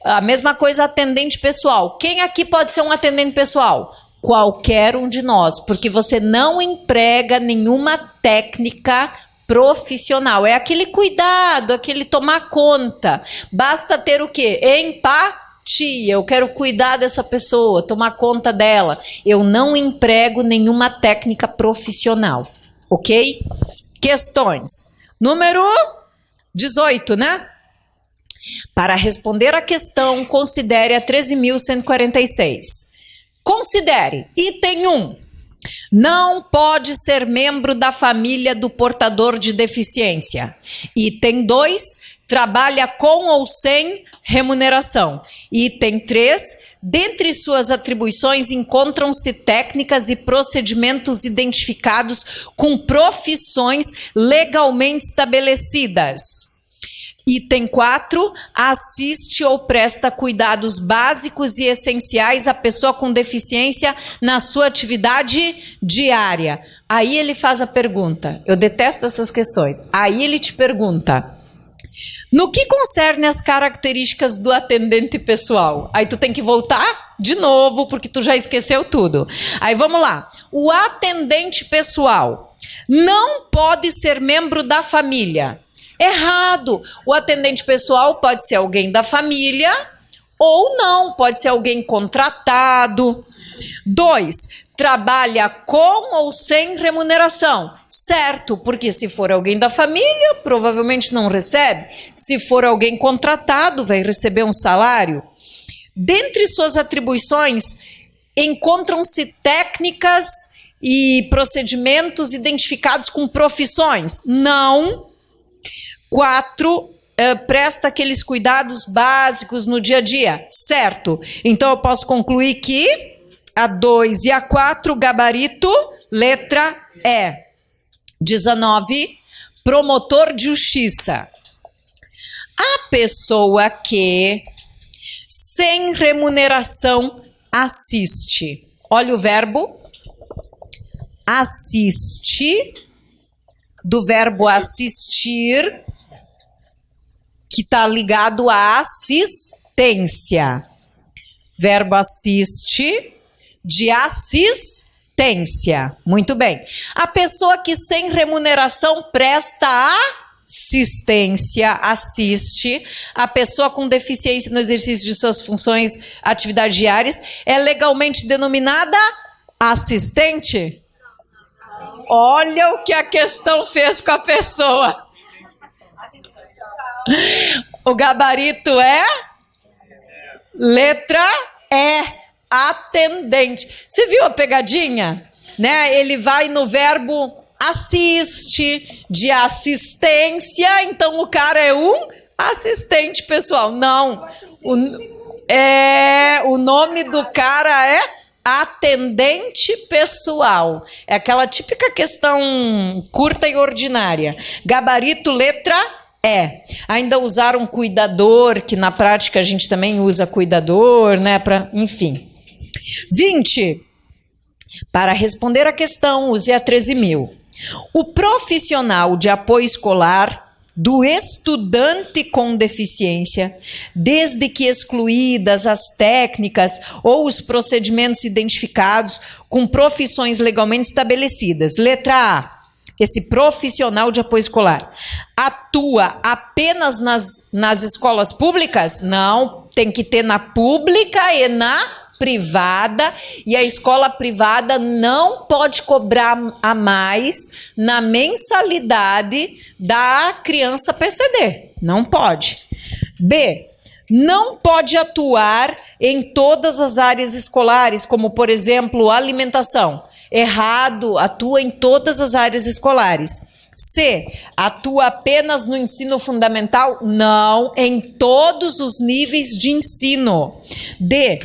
A mesma coisa atendente pessoal. Quem aqui pode ser um atendente pessoal? Qualquer um de nós, porque você não emprega nenhuma técnica profissional. É aquele cuidado, aquele tomar conta. Basta ter o quê? Empatia. Eu quero cuidar dessa pessoa, tomar conta dela. Eu não emprego nenhuma técnica profissional. Ok? Questões. Número 18, né? Para responder a questão, considere a 13.146. Considere. Item 1. Não pode ser membro da família do portador de deficiência. Item 2. Trabalha com ou sem remuneração. Item 3. Dentre suas atribuições encontram-se técnicas e procedimentos identificados com profissões legalmente estabelecidas. Item 4. Assiste ou presta cuidados básicos e essenciais à pessoa com deficiência na sua atividade diária. Aí ele faz a pergunta. Eu detesto essas questões. Aí ele te pergunta: no que concerne as características do atendente pessoal? Aí tu tem que voltar de novo, porque tu já esqueceu tudo. Aí vamos lá. O atendente pessoal não pode ser membro da família. Errado. O atendente pessoal pode ser alguém da família ou não. Pode ser alguém contratado. 2. Trabalha com ou sem remuneração. Certo, porque se for alguém da família, provavelmente não recebe. Se for alguém contratado, vai receber um salário. Dentre suas atribuições, encontram-se técnicas e procedimentos identificados com profissões? Não. 4, presta aqueles cuidados básicos no dia a dia? Certo. Então eu posso concluir que a 2 e a 4, gabarito, letra E. 19, promotor de justiça. A pessoa que, sem remuneração, assiste. Olha o verbo assiste, do verbo assistir, que está ligado à assistência. Verbo assiste, de assistência. Muito bem. A pessoa que sem remuneração presta assistência, assiste. A pessoa com deficiência no exercício de suas funções, atividades diárias, é legalmente denominada assistente? Olha o que a questão fez com a pessoa. O gabarito é letra E, atendente. Você viu a pegadinha? Né? Ele vai no verbo assiste, de assistência, então o cara é um assistente pessoal. Não, o nome do cara é atendente pessoal. É aquela típica questão curta e ordinária. Gabarito, letra E. Ainda usaram cuidador, que na prática a gente também usa cuidador, né? Enfim. 20. Para responder a questão, use a 13.000. O profissional de apoio escolar do estudante com deficiência, desde que excluídas as técnicas ou os procedimentos identificados com profissões legalmente estabelecidas. Letra A. Esse profissional de apoio escolar atua apenas nas escolas públicas? Não, tem que ter na pública e na privada, e a escola privada não pode cobrar a mais na mensalidade da criança PCD. Não pode. B. Não pode atuar em todas as áreas escolares, como, por exemplo, alimentação. Errado, atua em todas as áreas escolares. C. Atua apenas no ensino fundamental? Não, em todos os níveis de ensino. D.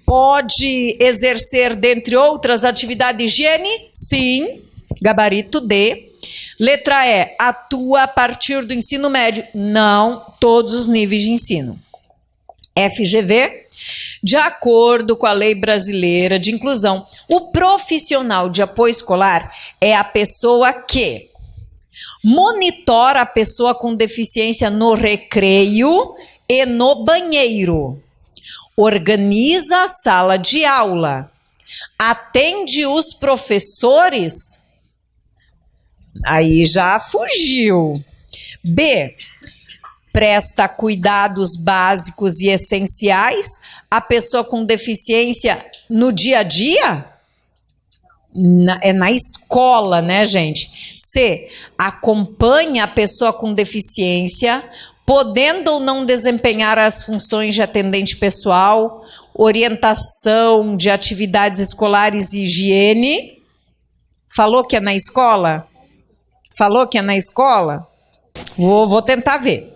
Pode exercer, dentre outras, atividade de higiene? Sim, gabarito D. Letra E, atua a partir do ensino médio? Não, todos os níveis de ensino. FGV, de acordo com a lei brasileira de inclusão, o profissional de apoio escolar é a pessoa que monitora a pessoa com deficiência no recreio e no banheiro, organiza a sala de aula, atende os professores, aí já fugiu. B, presta cuidados básicos e essenciais à pessoa com deficiência no dia a dia? É na escola, né, gente? C, acompanha a pessoa com deficiência, podendo ou não desempenhar as funções de atendente pessoal, orientação de atividades escolares e higiene. Falou que é na escola? Falou que é na escola? Vou tentar ver.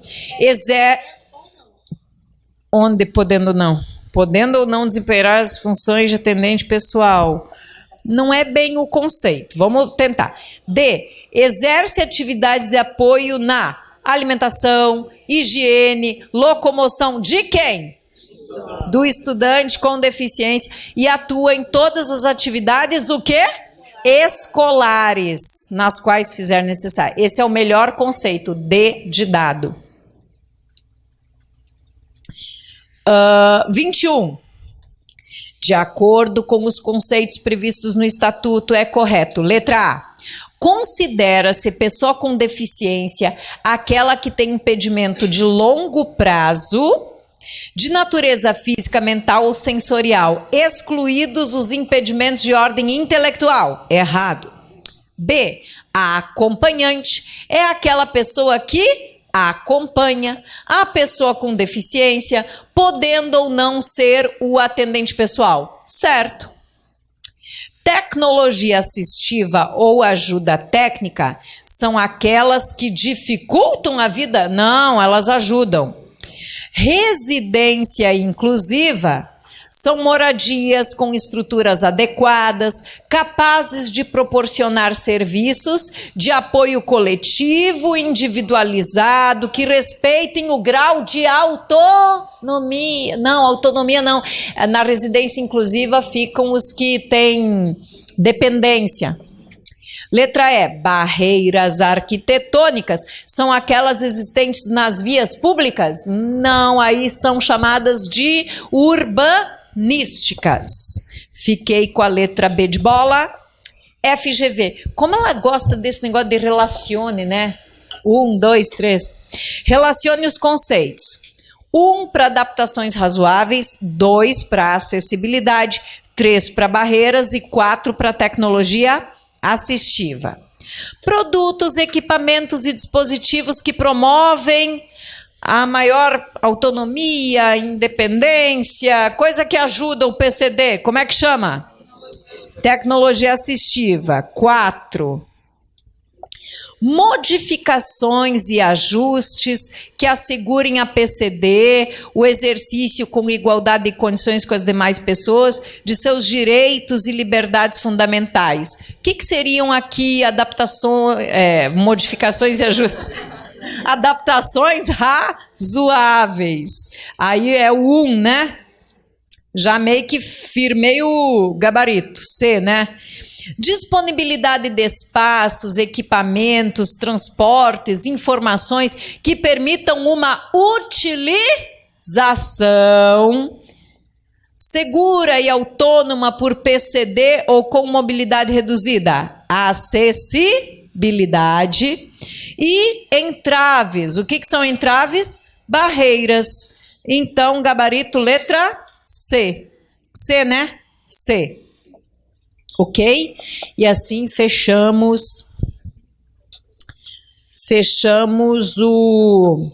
Onde podendo não? Podendo ou não desempenhar as funções de atendente pessoal. Não é bem o conceito. Vamos tentar. D. Exerce atividades de apoio na alimentação, higiene, locomoção de quem? Do estudante com deficiência, e atua em todas as atividades o quê? Escolares, nas quais fizer necessário. Esse é o melhor conceito, D de dado. 21. De acordo com os conceitos previstos no Estatuto, é correto. Letra A. Considera-se pessoa com deficiência aquela que tem impedimento de longo prazo, de natureza física, mental ou sensorial, excluídos os impedimentos de ordem intelectual. Errado. B. A acompanhante é aquela pessoa que acompanha a pessoa com deficiência, podendo ou não ser o atendente pessoal. Certo. Tecnologia assistiva ou ajuda técnica são aquelas que dificultam a vida? Não, elas ajudam. Residência inclusiva são moradias com estruturas adequadas, capazes de proporcionar serviços de apoio coletivo, individualizado, que respeitem o grau de autonomia. Não, autonomia não. Na residência inclusiva ficam os que têm dependência. Letra E, barreiras arquitetônicas, são aquelas existentes nas vias públicas? Não, aí são chamadas de urbanísticas. Fiquei com a letra B de bola. FGV, como ela gosta desse negócio de relacione, né? 1, 2, 3. Relacione os conceitos. 1 para adaptações razoáveis, 2 para acessibilidade, 3 para barreiras e 4 para tecnologia assistiva. Produtos, equipamentos e dispositivos que promovem a maior autonomia, independência, coisa que ajuda o PCD. Como é que chama? Tecnologia assistiva. 4. Modificações e ajustes que assegurem a PCD o exercício com igualdade de condições com as demais pessoas de seus direitos e liberdades fundamentais. O que seriam aqui adaptações, modificações e ajustes? Adaptações razoáveis. Aí é o 1, né? Já meio que firmei o gabarito. C, né? Disponibilidade de espaços, equipamentos, transportes, informações que permitam uma utilização segura e autônoma por PCD ou com mobilidade reduzida. Acessibilidade. E entraves. O que são entraves? Barreiras. Então, gabarito, letra C. C, né? C. Ok? E assim fechamos o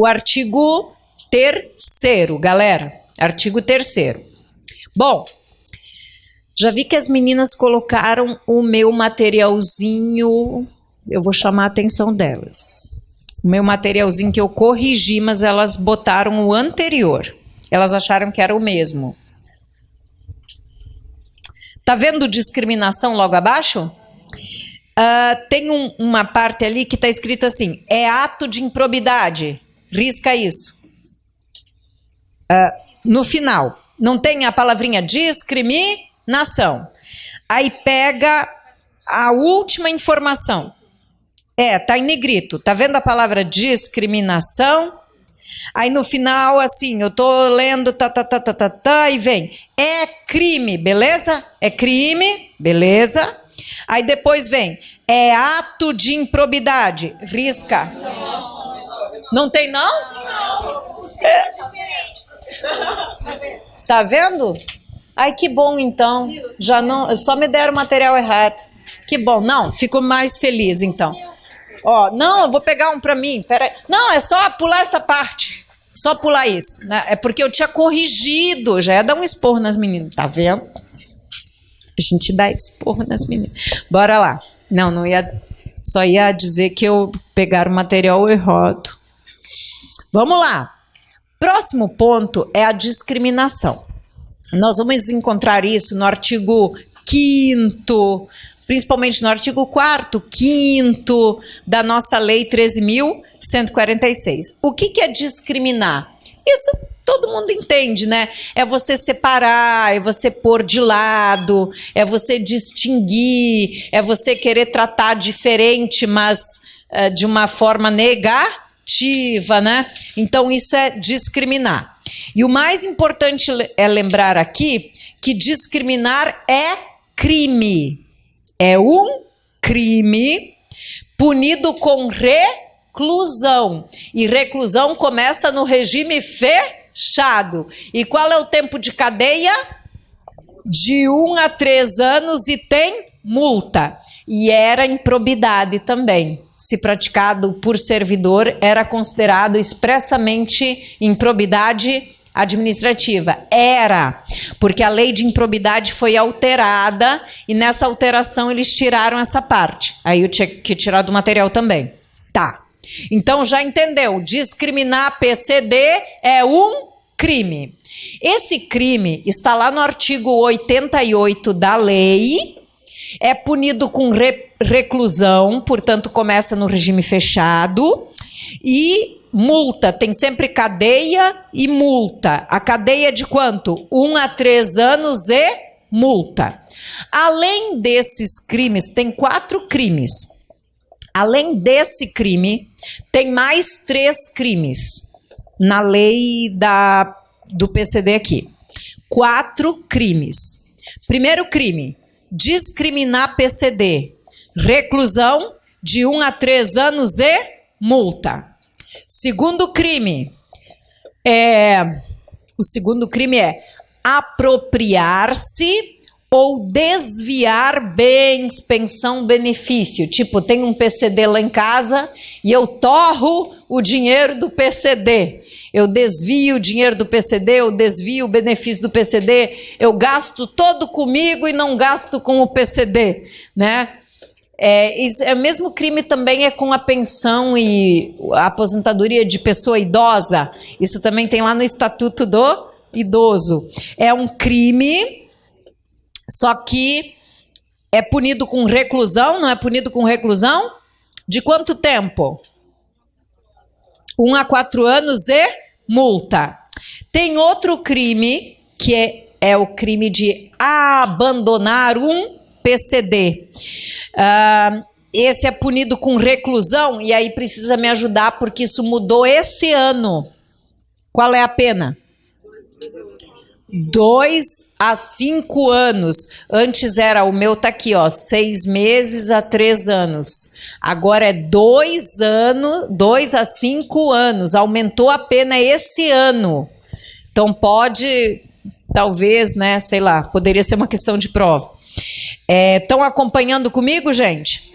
artigo 3º, galera. Artigo 3º. Bom, já vi que as meninas colocaram o meu materialzinho, eu vou chamar a atenção delas. O meu materialzinho que eu corrigi, mas elas botaram o anterior. Elas acharam que era o mesmo. Tá vendo discriminação logo abaixo? Tem uma parte ali que está escrito assim, é ato de improbidade. Risca isso. No final, não tem a palavrinha discriminação. Aí pega a última informação. Tá em negrito. Tá vendo a palavra discriminação? Aí no final, assim, eu tô lendo, e vem, é crime, beleza? É crime, beleza? Aí depois vem, é ato de improbidade, risca. Não tem não? Tá vendo? Ai, que bom então, já não, só me deram o material errado. Que bom, não, fico mais feliz então. Ó, não, eu vou pegar um para mim, peraí. Não, é só pular essa parte. Só pular isso, né? É porque eu tinha corrigido, já ia dar um esporro nas meninas, tá vendo? A gente dá esporro nas meninas. Bora lá. Não ia, só ia dizer que eu pegaram o material errado. Vamos lá. Próximo ponto é a discriminação. Nós vamos encontrar isso no artigo 5º, principalmente no artigo 4º, 5º da nossa lei 13.146. O que é discriminar? Isso todo mundo entende, né? É você separar, é você pôr de lado, é você distinguir, é você querer tratar diferente, mas de uma forma negativa, né? Então isso é discriminar. E o mais importante é lembrar aqui que discriminar é crime. É um crime punido com reclusão. E reclusão começa no regime fechado. E qual é o tempo de cadeia? De 1 a 3 anos e tem multa. E era improbidade também. Se praticado por servidor, era considerado expressamente improbidade administrativa. Era, porque a lei de improbidade foi alterada e nessa alteração eles tiraram essa parte. Aí eu tinha que tirar do material também. Tá. Então já entendeu, discriminar PCD é um crime. Esse crime está lá no artigo 88 da lei, é punido com reclusão, portanto começa no regime fechado, e multa, tem sempre cadeia e multa. A cadeia é de quanto? 1 a 3 anos e multa. Além desses crimes, tem 4 crimes. Além desse crime, tem mais 3 crimes na lei do PCD aqui. 4 crimes. Primeiro crime, discriminar PCD. Reclusão de 1 a 3 anos e multa. Segundo crime, o segundo crime é apropriar-se ou desviar bens, pensão, benefício. Tipo, tem um PCD lá em casa e eu torro o dinheiro do PCD. Eu desvio o dinheiro do PCD, eu desvio o benefício do PCD, eu gasto todo comigo e não gasto com o PCD, né? O mesmo crime também é com a pensão e a aposentadoria de pessoa idosa. Isso também tem lá no Estatuto do Idoso. É um crime, só que é punido com reclusão, não é punido com reclusão? De quanto tempo? 1 a 4 anos e multa. Tem outro crime, que é o crime de abandonar um PCD. Esse é punido com reclusão, e aí precisa me ajudar, porque isso mudou esse ano. Qual é a pena? 2 a 5 anos. Antes era, o meu tá aqui, ó, 6 meses a 3 anos. Agora é 2 a 5 anos. Aumentou a pena esse ano. Então pode, talvez, né, sei lá, poderia ser uma questão de prova. Estão acompanhando comigo, gente?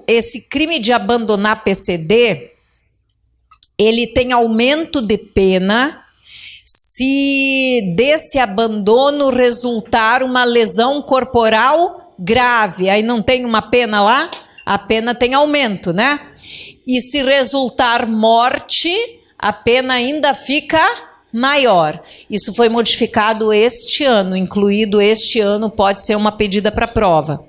Esse crime de abandonar PCD, ele tem aumento de pena se desse abandono resultar uma lesão corporal grave. Aí não tem uma pena lá? A pena tem aumento, né? E se resultar morte, a pena ainda fica maior. Isso foi modificado este ano, incluído este ano, pode ser uma pedida para prova.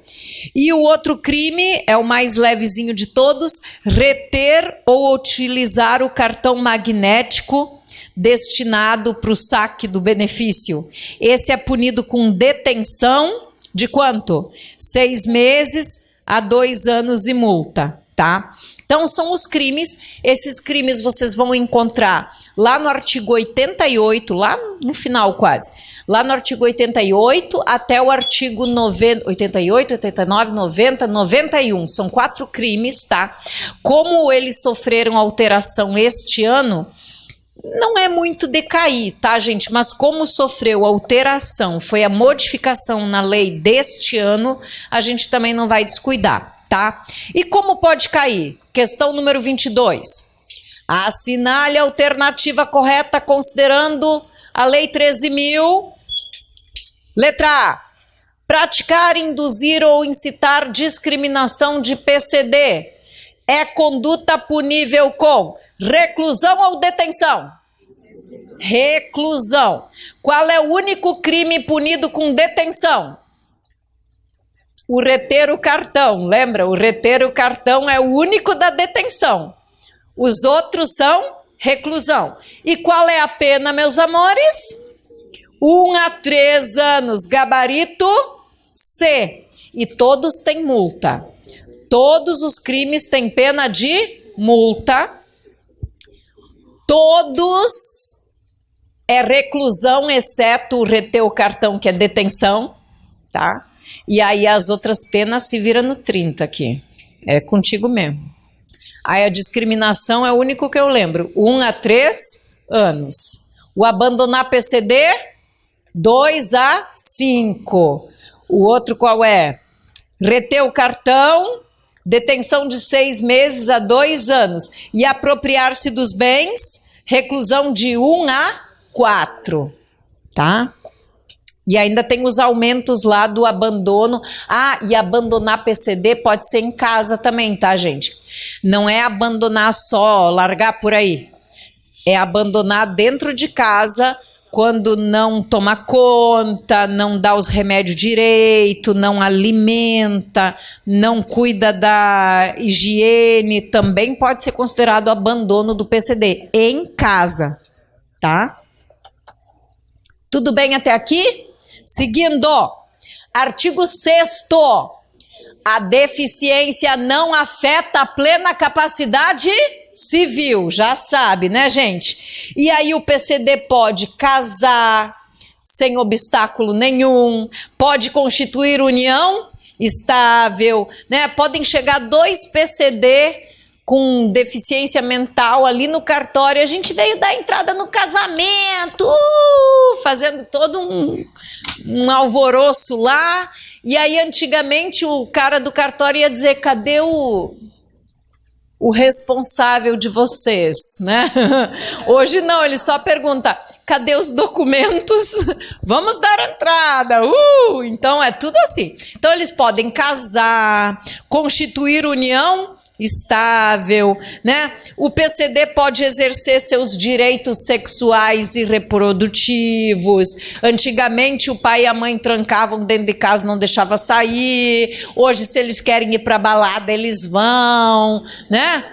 E o outro crime é o mais levezinho de todos: reter ou utilizar o cartão magnético destinado para o saque do benefício. Esse é punido com detenção de quanto? 6 meses a 2 anos e multa, tá? Então são os crimes. Esses crimes vocês vão encontrar lá no artigo 88, lá no final quase. Lá no artigo 88 até o artigo 90, 88, 89, 90, 91. São 4 crimes, tá? Como eles sofreram alteração este ano, não é muito decair, tá, gente? Mas como sofreu alteração, foi a modificação na lei deste ano, a gente também não vai descuidar, tá? E como pode cair? Questão número 22. Assinale a alternativa correta considerando a lei 13.000. Letra A. Praticar, induzir ou incitar discriminação de PCD é conduta punível com reclusão ou detenção? Reclusão. Qual é o único crime punido com detenção? O reter o cartão. Lembra? O reter o cartão é o único da detenção. Os outros são reclusão. E qual é a pena, meus amores? 1 a 3 anos. Gabarito C. E todos têm multa. Todos os crimes têm pena de multa. Todos é reclusão, exceto o reter o cartão, que é detenção, tá? E aí as outras penas se viram no 30 aqui. É contigo mesmo. Aí a discriminação é o único que eu lembro. 1 a 3 anos. O abandonar PCD, 2 a 5. O outro qual é? Reter o cartão, detenção de 6 meses a 2 anos. E apropriar-se dos bens, reclusão de 1 a 4, tá? E ainda tem os aumentos lá do abandono. E abandonar PCD pode ser em casa também, tá, gente? Não é abandonar só, largar por aí. É abandonar dentro de casa quando não toma conta, não dá os remédios direito, não alimenta, não cuida da higiene. Também pode ser considerado abandono do PCD em casa, tá? Tudo bem até aqui? Seguindo, artigo 6º, a deficiência não afeta a plena capacidade civil, já sabe, né, gente? E aí o PCD pode casar sem obstáculo nenhum, pode constituir união estável, né? Podem chegar 2 PCD com deficiência mental ali no cartório. A gente veio dar entrada no casamento, fazendo todo um alvoroço lá. E aí, antigamente, o cara do cartório ia dizer: cadê o responsável de vocês, né? Hoje não, ele só pergunta: cadê os documentos? Vamos dar entrada. Então é tudo assim. Então eles podem casar, constituir união estável, né? O PCD pode exercer seus direitos sexuais e reprodutivos. Antigamente o pai e a mãe trancavam dentro de casa, não deixava sair. Hoje, se eles querem ir para balada, eles vão, né?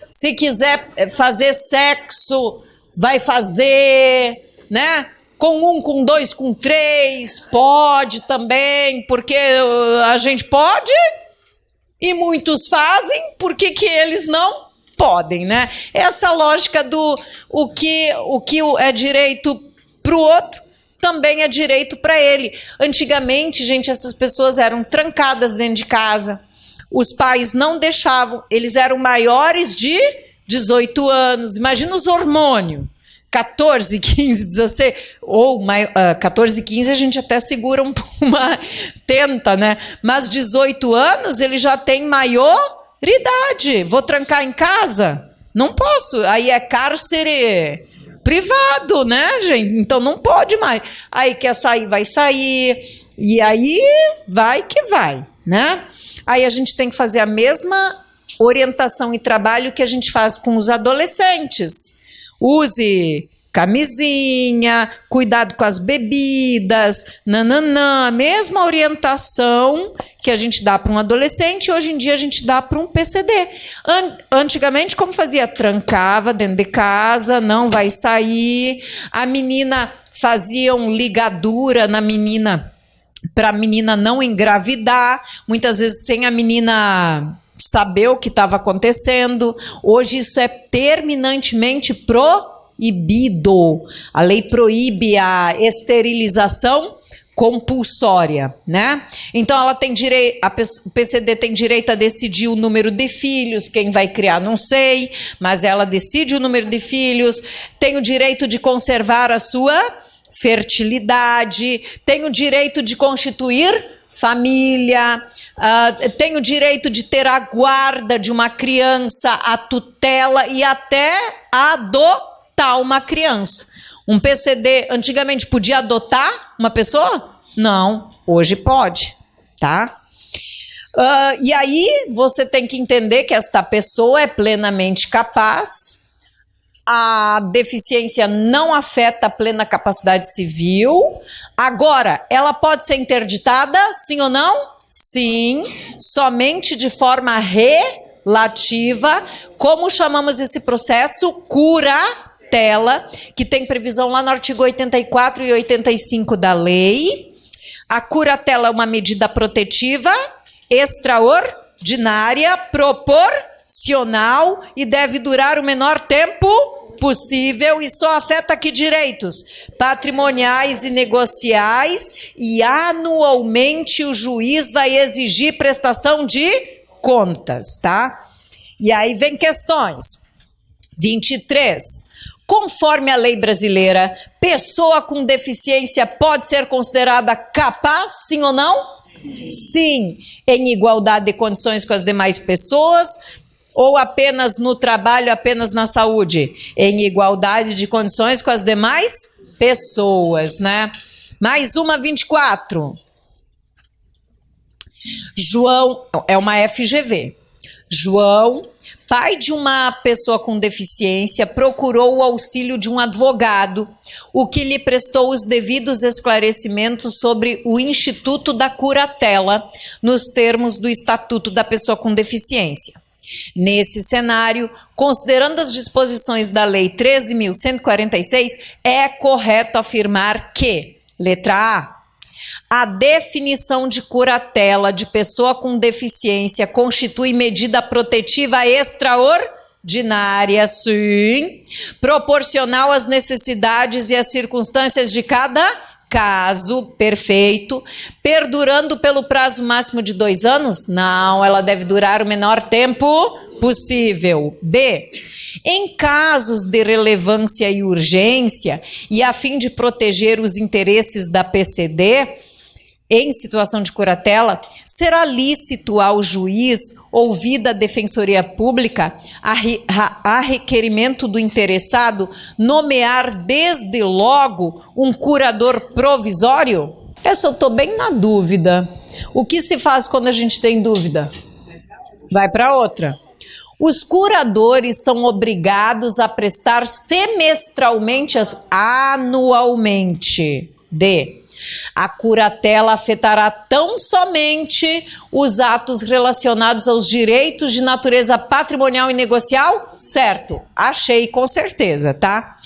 Se quiser fazer sexo, vai fazer, né? Com 1, com 2, com 3, pode também, porque a gente pode. E muitos fazem, por que eles não podem, né? Essa lógica do o que é direito para o outro, também é direito para ele. Antigamente, gente, essas pessoas eram trancadas dentro de casa. Os pais não deixavam, eles eram maiores de 18 anos. Imagina os hormônios. 14, 15, 16, ou 14, 15 a gente até segura tenta, né? Mas 18 anos ele já tem maioridade. Vou trancar em casa? Não posso. Aí é cárcere privado, né, gente? Então não pode mais. Aí quer sair, vai sair. E aí vai que vai, né? Aí a gente tem que fazer a mesma orientação e trabalho que a gente faz com os adolescentes. Use camisinha, cuidado com as bebidas, a mesma orientação que a gente dá para um adolescente, hoje em dia a gente dá para um PCD. Antigamente, como fazia? Trancava dentro de casa, não vai sair. A menina fazia ligadura na menina, para a menina não engravidar, muitas vezes sem a menina saber o que estava acontecendo. Hoje isso é terminantemente proibido. A lei proíbe a esterilização compulsória, né? Então ela tem direito, o PCD tem direito a decidir o número de filhos, quem vai criar não sei, mas ela decide o número de filhos, tem o direito de conservar a sua fertilidade, tem o direito de constituir família, tem o direito de ter a guarda de uma criança, a tutela e até adotar uma criança. Um PCD antigamente podia adotar uma pessoa? Não, hoje pode, tá? E aí você tem que entender que esta pessoa é plenamente capaz. A deficiência não afeta a plena capacidade civil. Agora, ela pode ser interditada, sim ou não? Sim, somente de forma relativa. Como chamamos esse processo? Curatela, que tem previsão lá no artigo 84 e 85 da lei. A curatela é uma medida protetiva, extraordinária, proporcional e deve durar o menor tempo possível e só afeta que direitos patrimoniais e negociais, e anualmente o juiz vai exigir prestação de contas, tá? E aí vem questões. 23. Conforme a lei brasileira, pessoa com deficiência pode ser considerada capaz, sim ou não? Sim, em igualdade de condições com as demais pessoas. Ou apenas no trabalho, apenas na saúde? Em igualdade de condições com as demais pessoas, né? Mais uma, 24. João, é uma FGV. João, pai de uma pessoa com deficiência, procurou o auxílio de um advogado, o que lhe prestou os devidos esclarecimentos sobre o Instituto da Curatela, nos termos do Estatuto da Pessoa com Deficiência. Nesse cenário, considerando as disposições da Lei 13.146, é correto afirmar que, letra A definição de curatela de pessoa com deficiência constitui medida protetiva extraordinária, sim, proporcional às necessidades e às circunstâncias de cada caso, perfeito, perdurando pelo prazo máximo de 2 anos? Não, ela deve durar o menor tempo possível. B, em casos de relevância e urgência, e a fim de proteger os interesses da PCD, em situação de curatela, será lícito ao juiz, ouvida a Defensoria Pública, a requerimento do interessado, nomear desde logo um curador provisório? Essa eu estou bem na dúvida. O que se faz quando a gente tem dúvida? Vai para outra. Os curadores são obrigados a prestar semestralmente, anualmente. D. A curatela afetará tão somente os atos relacionados aos direitos de natureza patrimonial e negocial? Certo, achei com certeza, tá?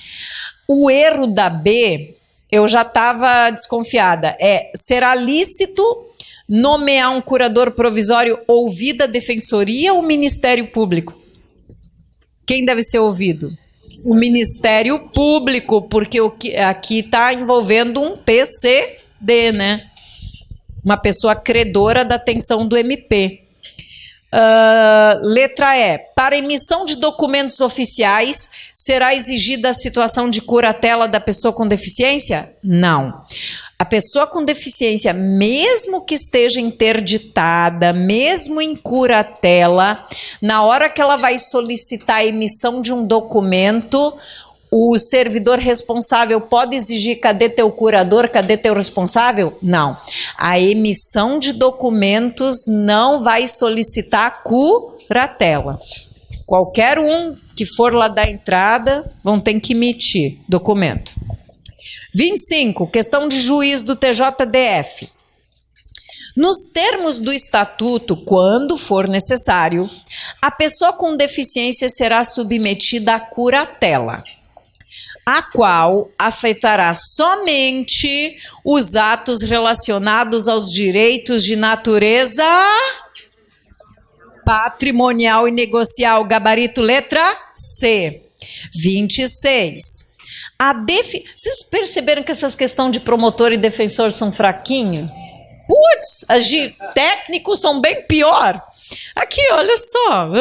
O erro da B, eu já estava desconfiada, será lícito nomear um curador provisório ouvida a Defensoria ou o Ministério Público? Quem deve ser ouvido? O Ministério Público, porque aqui está envolvendo um PCD, né? Uma pessoa credora da atenção do MP. Letra E. Para emissão de documentos oficiais, será exigida a situação de curatela da pessoa com deficiência? Não. A pessoa com deficiência, mesmo que esteja interditada, mesmo em curatela, na hora que ela vai solicitar a emissão de um documento, o servidor responsável pode exigir: cadê teu curador, cadê teu responsável? Não. A emissão de documentos não vai solicitar curatela. Qualquer um que for lá da entrada vão ter que emitir documento. 25, questão de juiz do TJDF. Nos termos do estatuto, quando for necessário, a pessoa com deficiência será submetida à curatela, a qual afetará somente os atos relacionados aos direitos de natureza patrimonial e negocial. Gabarito letra C. 26. Vocês perceberam que essas questões de promotor e defensor são fraquinhos? Putz, as de técnicos são bem pior. Aqui, olha só.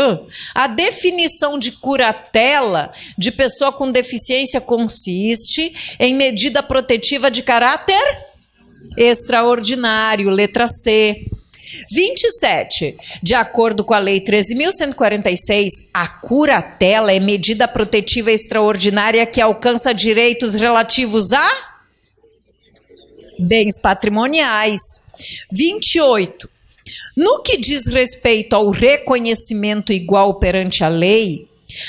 A definição de curatela de pessoa com deficiência consiste em medida protetiva de caráter extraordinário, letra C. 27. De acordo com a Lei 13.146, a curatela é medida protetiva extraordinária que alcança direitos relativos a bens patrimoniais. 28. No que diz respeito ao reconhecimento igual perante a Lei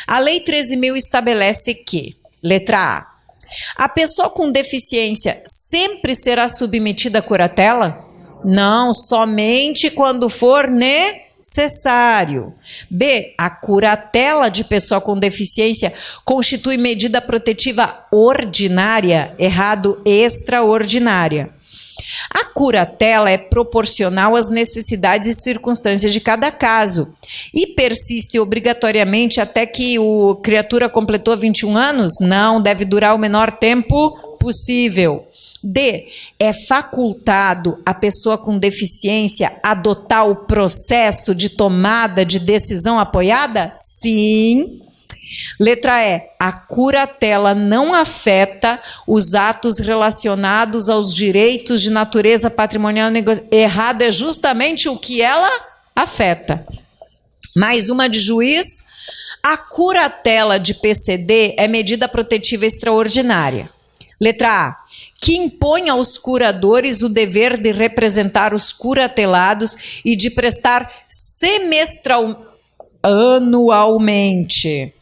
13.000 estabelece que, letra A pessoa com deficiência sempre será submetida à curatela? Não, somente quando for necessário. B. A curatela de pessoa com deficiência constitui medida protetiva ordinária, errado, extraordinária. A curatela é proporcional às necessidades e circunstâncias de cada caso e persiste obrigatoriamente até que a criatura completou 21 anos? Não, deve durar o menor tempo possível. D. É facultado à pessoa com deficiência adotar o processo de tomada de decisão apoiada? Sim. Letra E. A curatela não afeta os atos relacionados aos direitos de natureza patrimonial negocial. Errado é justamente o que ela afeta. Mais uma de juiz. A curatela de PCD é medida protetiva extraordinária. Letra A. Que impõe aos curadores o dever de representar os curatelados e de prestar anualmente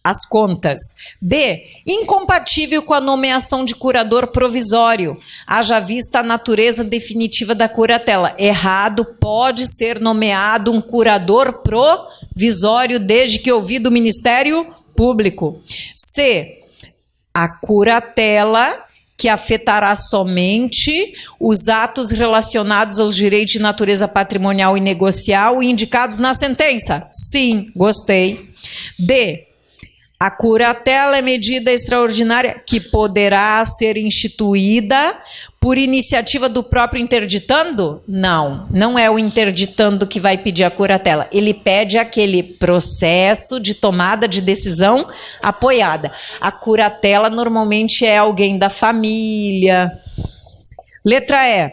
as contas. B. Incompatível com a nomeação de curador provisório, haja vista a natureza definitiva da curatela. Errado, pode ser nomeado um curador provisório desde que ouvido o Ministério Público. C. A curatela que afetará somente os atos relacionados aos direitos de natureza patrimonial e negocial indicados na sentença. Sim, gostei. D. A curatela é medida extraordinária que poderá ser instituída por iniciativa do próprio interditando? Não, não é o interditando que vai pedir a curatela. Ele pede aquele processo de tomada de decisão apoiada. A curatela normalmente é alguém da família. Letra E.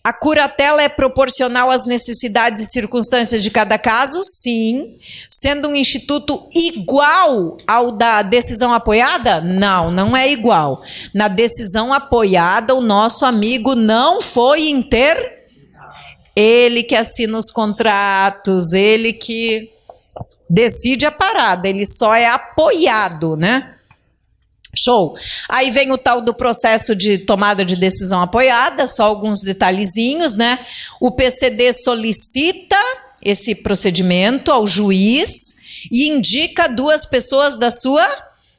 A curatela é proporcional às necessidades e circunstâncias de cada caso? Sim. Sendo um instituto igual ao da decisão apoiada? Não, não é igual. Na decisão apoiada, o nosso amigo não foi ele que assina os contratos, ele que decide a parada, ele só é apoiado, né? Show. Aí vem o tal do processo de tomada de decisão apoiada, só alguns detalhezinhos, né? O PCD solicita esse procedimento ao juiz e indica 2 pessoas da sua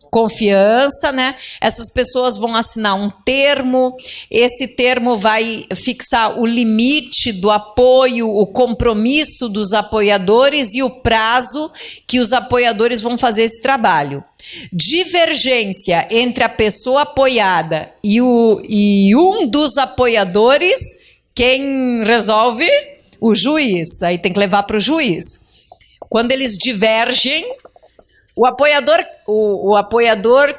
confiança, né? Essas pessoas vão assinar um termo, esse termo vai fixar o limite do apoio, o compromisso dos apoiadores e o prazo que os apoiadores vão fazer esse trabalho. Divergência entre a pessoa apoiada e um dos apoiadores, quem resolve? O juiz. Aí tem que levar para o juiz. Quando eles divergem, o apoiador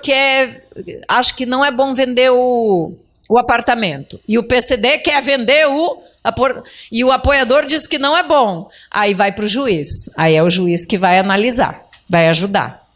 quer, acho que não é bom vender o apartamento. E o PCD quer vender e o apoiador diz que não é bom. Aí vai para o juiz. Aí é o juiz que vai analisar, vai ajudar.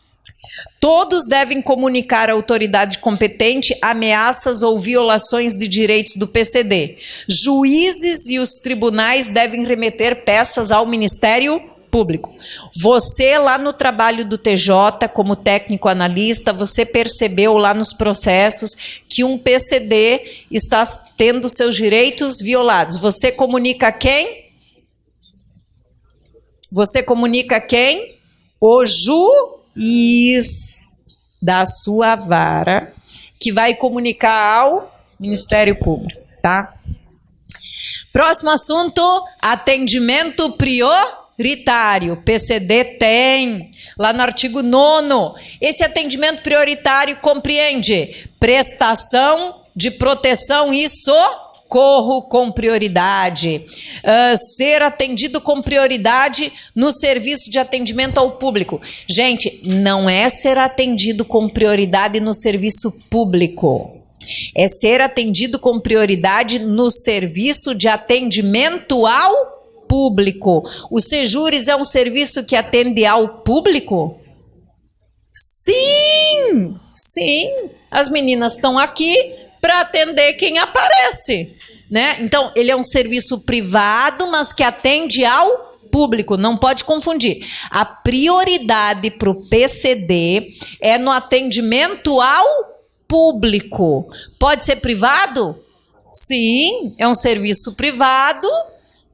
Todos devem comunicar à autoridade competente ameaças ou violações de direitos do PCD. Juízes e os tribunais devem remeter peças ao Ministério Público. Você lá no trabalho do TJ, como técnico analista, você percebeu lá nos processos que um PCD está tendo seus direitos violados. Você comunica quem? Você comunica quem? O juiz da sua vara, que vai comunicar ao Ministério Público, tá? Próximo assunto, atendimento prioritário. PCD tem, lá no artigo 9º, esse atendimento prioritário compreende prestação de proteção e socorro com prioridade, ser atendido com prioridade no serviço de atendimento ao público. Gente, não é ser atendido com prioridade no serviço público, é ser atendido com prioridade no serviço de atendimento ao público. O Sejures é um serviço que atende ao público? Sim, sim. As meninas estão aqui para atender quem aparece, né? Então, ele é um serviço privado, mas que atende ao público, não pode confundir. A prioridade para o PCD é no atendimento ao público. Pode ser privado? Sim, é um serviço privado,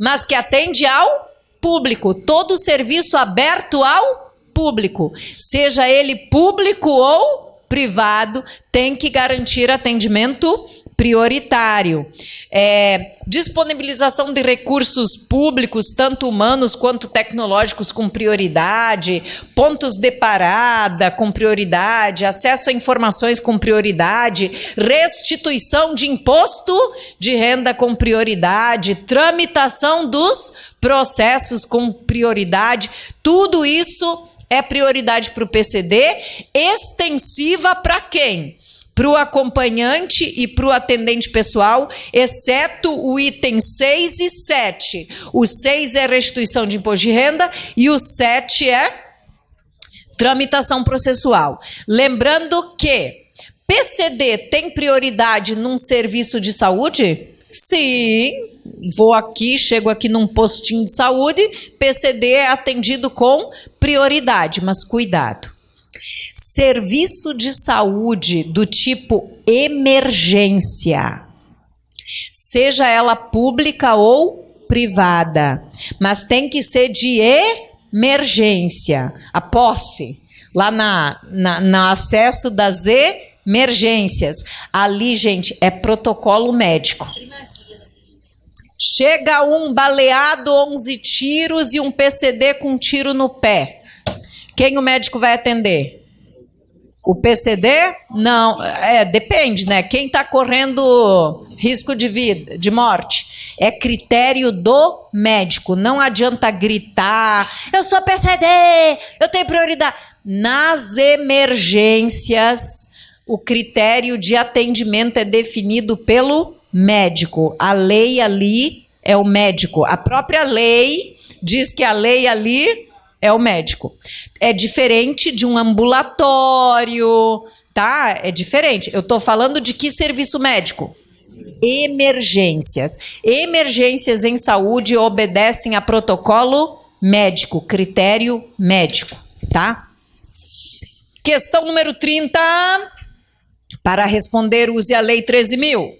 mas que atende ao público. Todo serviço aberto ao público, seja ele público ou privado, tem que garantir atendimento prioritário. Disponibilização de recursos públicos, tanto humanos quanto tecnológicos, com prioridade, pontos de parada com prioridade, acesso a informações com prioridade, restituição de imposto de renda com prioridade, tramitação dos processos com prioridade, tudo isso é prioridade para o PCD, extensiva para quem? para o acompanhante e para o atendente pessoal, exceto o item 6 e 7. O 6 é restituição de imposto de renda e o 7 é tramitação processual. Lembrando que PCD tem prioridade num serviço de saúde? Sim. Chego aqui num postinho de saúde, PCD é atendido com prioridade, mas cuidado. Serviço de saúde do tipo emergência, seja ela pública ou privada, mas tem que ser de emergência. A posse, lá no acesso das emergências. Ali, gente, é protocolo médico. Chega um baleado, 11 tiros e um PCD com um tiro no pé. Quem o médico vai atender? O PCD? Não, depende, né? Quem está correndo risco de vida, de morte? É critério do médico. Não adianta gritar, eu sou PCD, eu tenho prioridade. Nas emergências, o critério de atendimento é definido pelo médico. A lei ali é o médico. A própria lei diz que a lei ali é o médico. É diferente de um ambulatório, tá? É diferente. Eu estou falando de que serviço médico? Emergências. Emergências em saúde obedecem a protocolo médico, critério médico, tá? Questão número 30. Para responder, use a Lei 13.000.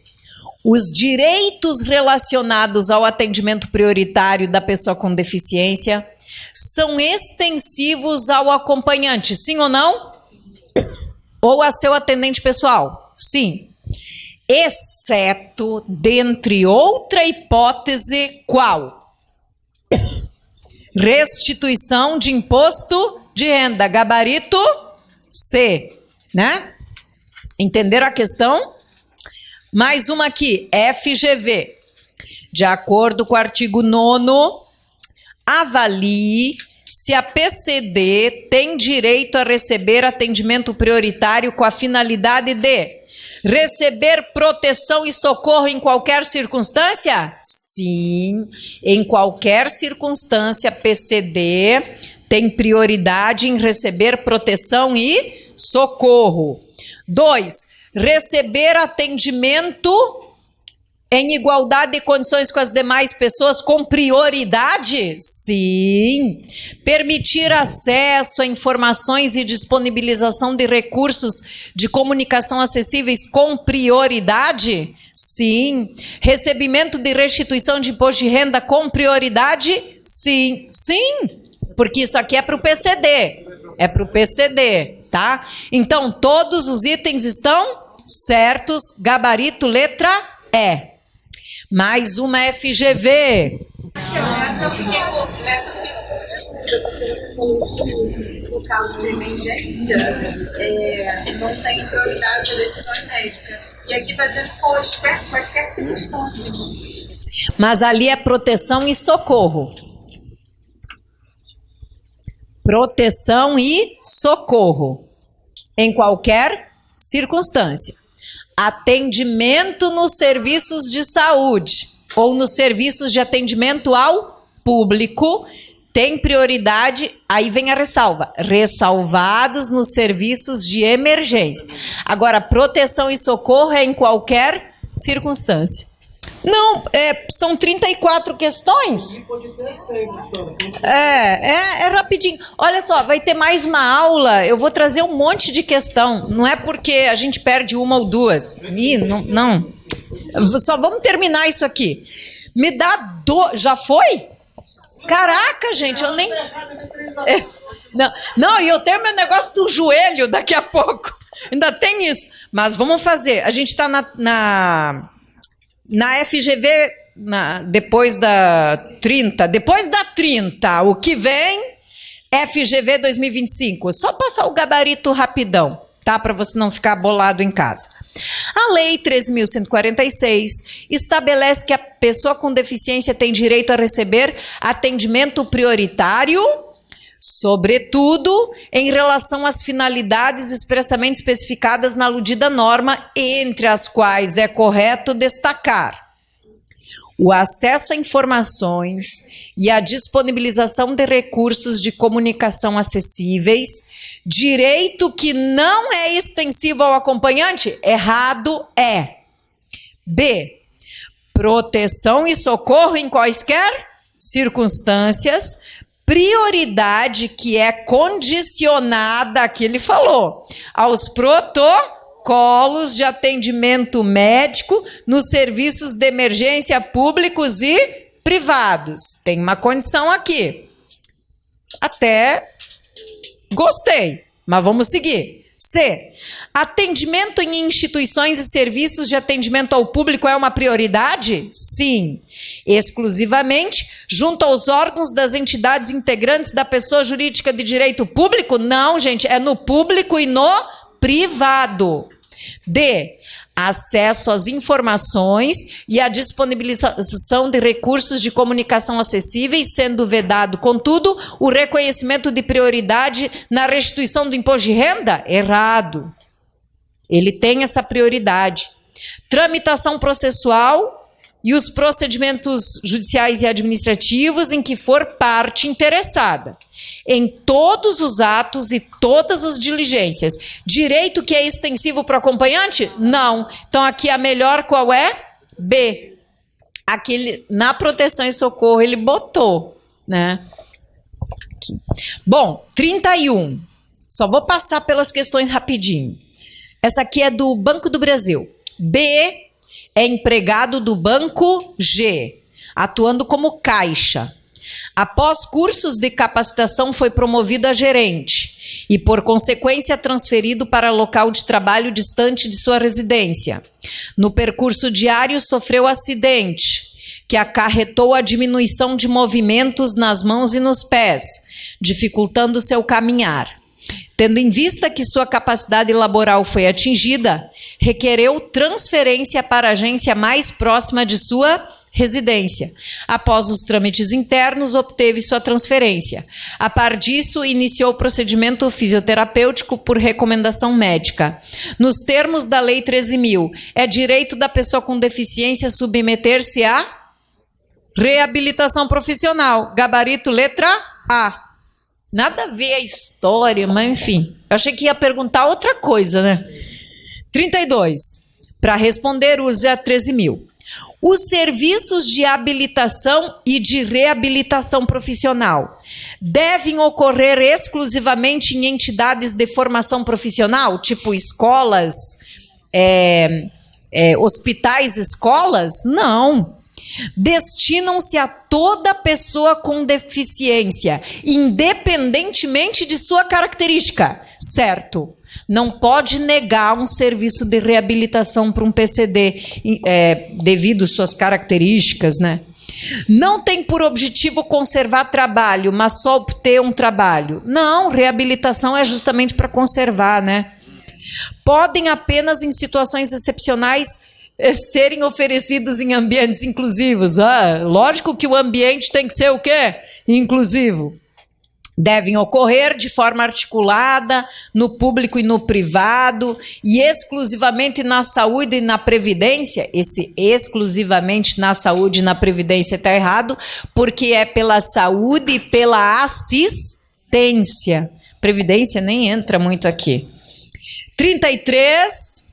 Os direitos relacionados ao atendimento prioritário da pessoa com deficiência são extensivos ao acompanhante, sim ou não? Ou a seu atendente pessoal? Sim. Exceto, dentre outra hipótese, qual? Restituição de imposto de renda, gabarito C, né? Entenderam a questão? Mais uma aqui, FGV. De acordo com o artigo 9º, avalie se a PCD tem direito a receber atendimento prioritário com a finalidade de receber proteção e socorro em qualquer circunstância? Sim, em qualquer circunstância, PCD tem prioridade em receber proteção e socorro. 2, receber atendimento em igualdade de condições com as demais pessoas com prioridade? Sim. Permitir acesso a informações e disponibilização de recursos de comunicação acessíveis com prioridade? Sim. Recebimento de restituição de imposto de renda com prioridade? Sim. Sim. Porque isso aqui é para o PCD. É para o PCD, tá? Então, todos os itens estão certos. Gabarito, letra E. Mais uma FGV. No caso de emergência, não tem prioridade de decisão médica. E aqui está dizendo quaisquer circunstâncias. Mas ali é proteção e socorro. Proteção e socorro. Em qualquer circunstância. Atendimento nos serviços de saúde ou nos serviços de atendimento ao público tem prioridade, aí vem a ressalva, ressalvados nos serviços de emergência. Agora, proteção e socorro é em qualquer circunstância. Não, são 34 questões. É rapidinho. Olha só, vai ter mais uma aula. Eu vou trazer um monte de questão. Não é porque a gente perde uma ou duas. Não. Só vamos terminar isso aqui. Me dá Já foi? Caraca, gente, eu nem... Não, e eu tenho meu negócio do joelho daqui a pouco. Ainda tem isso. Mas vamos fazer. A gente está na FGV, depois da 30. Depois da 30, o que vem, FGV 2025. Só passar o gabarito rapidão, tá? Para você não ficar bolado em casa. A Lei 13.146 estabelece que a pessoa com deficiência tem direito a receber atendimento prioritário sobretudo em relação às finalidades expressamente especificadas na aludida norma, entre as quais é correto destacar o acesso a informações e a disponibilização de recursos de comunicação acessíveis, direito que não é extensivo ao acompanhante? Errado é. B. Proteção e socorro em quaisquer circunstâncias, prioridade que é condicionada, aqui ele falou, aos protocolos de atendimento médico nos serviços de emergência públicos e privados. Tem uma condição aqui. Até gostei, mas vamos seguir. C. Atendimento em instituições e serviços de atendimento ao público é uma prioridade? Sim. Exclusivamente junto aos órgãos das entidades integrantes da pessoa jurídica de direito público? Não, gente, é no público e no privado. D. Acesso às informações e a disponibilização de recursos de comunicação acessíveis, sendo vedado, contudo, o reconhecimento de prioridade na restituição do imposto de renda? Errado. Ele tem essa prioridade. Tramitação processual e os procedimentos judiciais e administrativos em que for parte interessada, em todos os atos e todas as diligências. Direito que é extensivo para o acompanhante? Não. Então, aqui a melhor qual é? B. Aqui, na proteção e socorro, ele botou, né? Aqui. Bom, 31. Só vou passar pelas questões rapidinho. Essa aqui é do Banco do Brasil. B é empregado do Banco G, atuando como caixa. Após cursos de capacitação, foi promovido a gerente e, por consequência, transferido para local de trabalho distante de sua residência. No percurso diário, sofreu acidente, que acarretou a diminuição de movimentos nas mãos e nos pés, dificultando seu caminhar. Tendo em vista que sua capacidade laboral foi atingida, requereu transferência para a agência mais próxima de sua residência. Após os trâmites internos, obteve sua transferência. A par disso, iniciou o procedimento fisioterapêutico por recomendação médica. Nos termos da Lei 13.000, é direito da pessoa com deficiência submeter-se à reabilitação profissional. Gabarito letra A. Nada a ver a história, mas enfim. Eu achei que ia perguntar outra coisa, né? 32. Para responder, use a 13.000. Os serviços de habilitação e de reabilitação profissional devem ocorrer exclusivamente em entidades de formação profissional, tipo escolas, hospitais, escolas? Não. Destinam-se a toda pessoa com deficiência, independentemente de sua característica, certo? Não pode negar um serviço de reabilitação para um PCD, devido às suas características, né? Não tem por objetivo conservar trabalho, mas só obter um trabalho. Não, reabilitação é justamente para conservar, né? Podem apenas em situações excepcionais serem oferecidos em ambientes inclusivos. Lógico que o ambiente tem que ser o quê? Inclusivo. Devem ocorrer de forma articulada no público e no privado e exclusivamente na saúde e na previdência. Esse exclusivamente na saúde e na previdência está errado, porque é pela saúde e pela assistência. Previdência nem entra muito aqui. 33.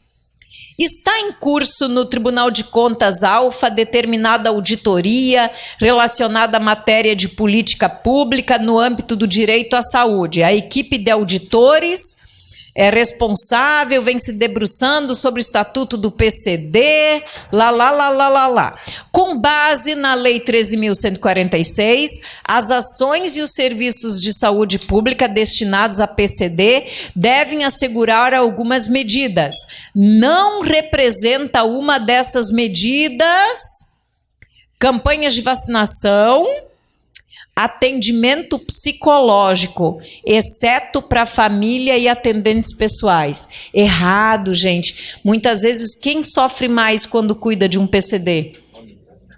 Está em curso no Tribunal de Contas Alfa determinada auditoria relacionada à matéria de política pública no âmbito do direito à saúde. A equipe de auditores é responsável, vem se debruçando sobre o estatuto do PCD, Com base na Lei 13.146, as ações e os serviços de saúde pública destinados a PCD devem assegurar algumas medidas. Não representa uma dessas medidas campanhas de vacinação, atendimento psicológico, exceto para família e atendentes pessoais. Errado, gente. Muitas vezes, quem sofre mais quando cuida de um PCD?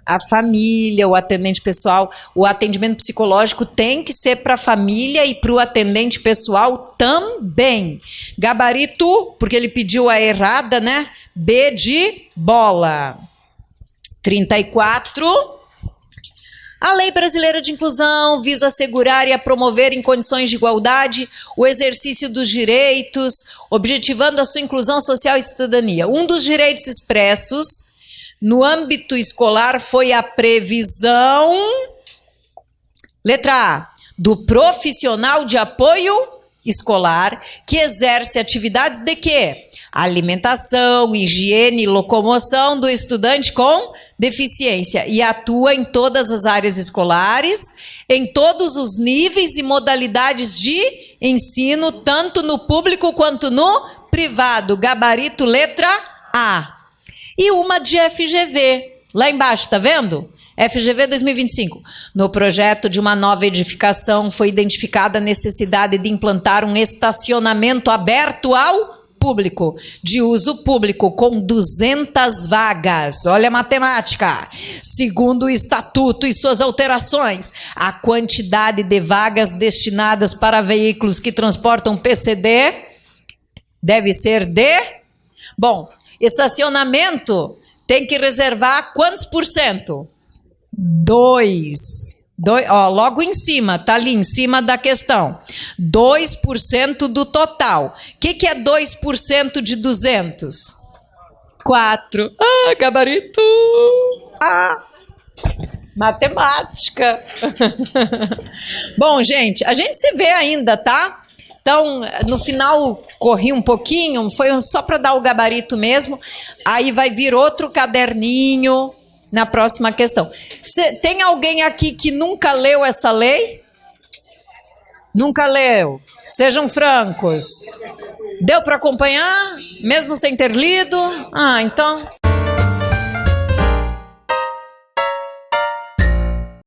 A família, o atendente pessoal, o atendimento psicológico tem que ser para a família e para o atendente pessoal também. Gabarito, porque ele pediu a errada, né? B de bola. 34. A Lei Brasileira de Inclusão visa assegurar e a promover em condições de igualdade o exercício dos direitos, objetivando a sua inclusão social e cidadania. Um dos direitos expressos no âmbito escolar foi a previsão, letra A, do profissional de apoio escolar que exerce atividades de quê? Alimentação, higiene e locomoção do estudante com deficiência e atua em todas as áreas escolares, em todos os níveis e modalidades de ensino, tanto no público quanto no privado. Gabarito, letra A. E uma de FGV, lá embaixo, tá vendo? FGV 2025. No projeto de uma nova edificação foi identificada a necessidade de implantar um estacionamento aberto ao público, de uso público, com 200 vagas. Olha a matemática. Segundo o estatuto e suas alterações, a quantidade de vagas destinadas para veículos que transportam PCD deve ser de... Bom, estacionamento tem que reservar quantos por cento? 2. Ó, logo em cima, tá ali em cima da questão. 2% do total. O que é 2% de 200? 4. Ah, gabarito. Ah, matemática. Bom, gente, a gente se vê ainda, tá? Então, no final, corri um pouquinho, foi só para dar o gabarito mesmo. Aí vai vir outro caderninho na próxima questão. Tem alguém aqui que nunca leu essa lei? Nunca leu? Sejam francos. Deu para acompanhar, mesmo sem ter lido? Ah, então...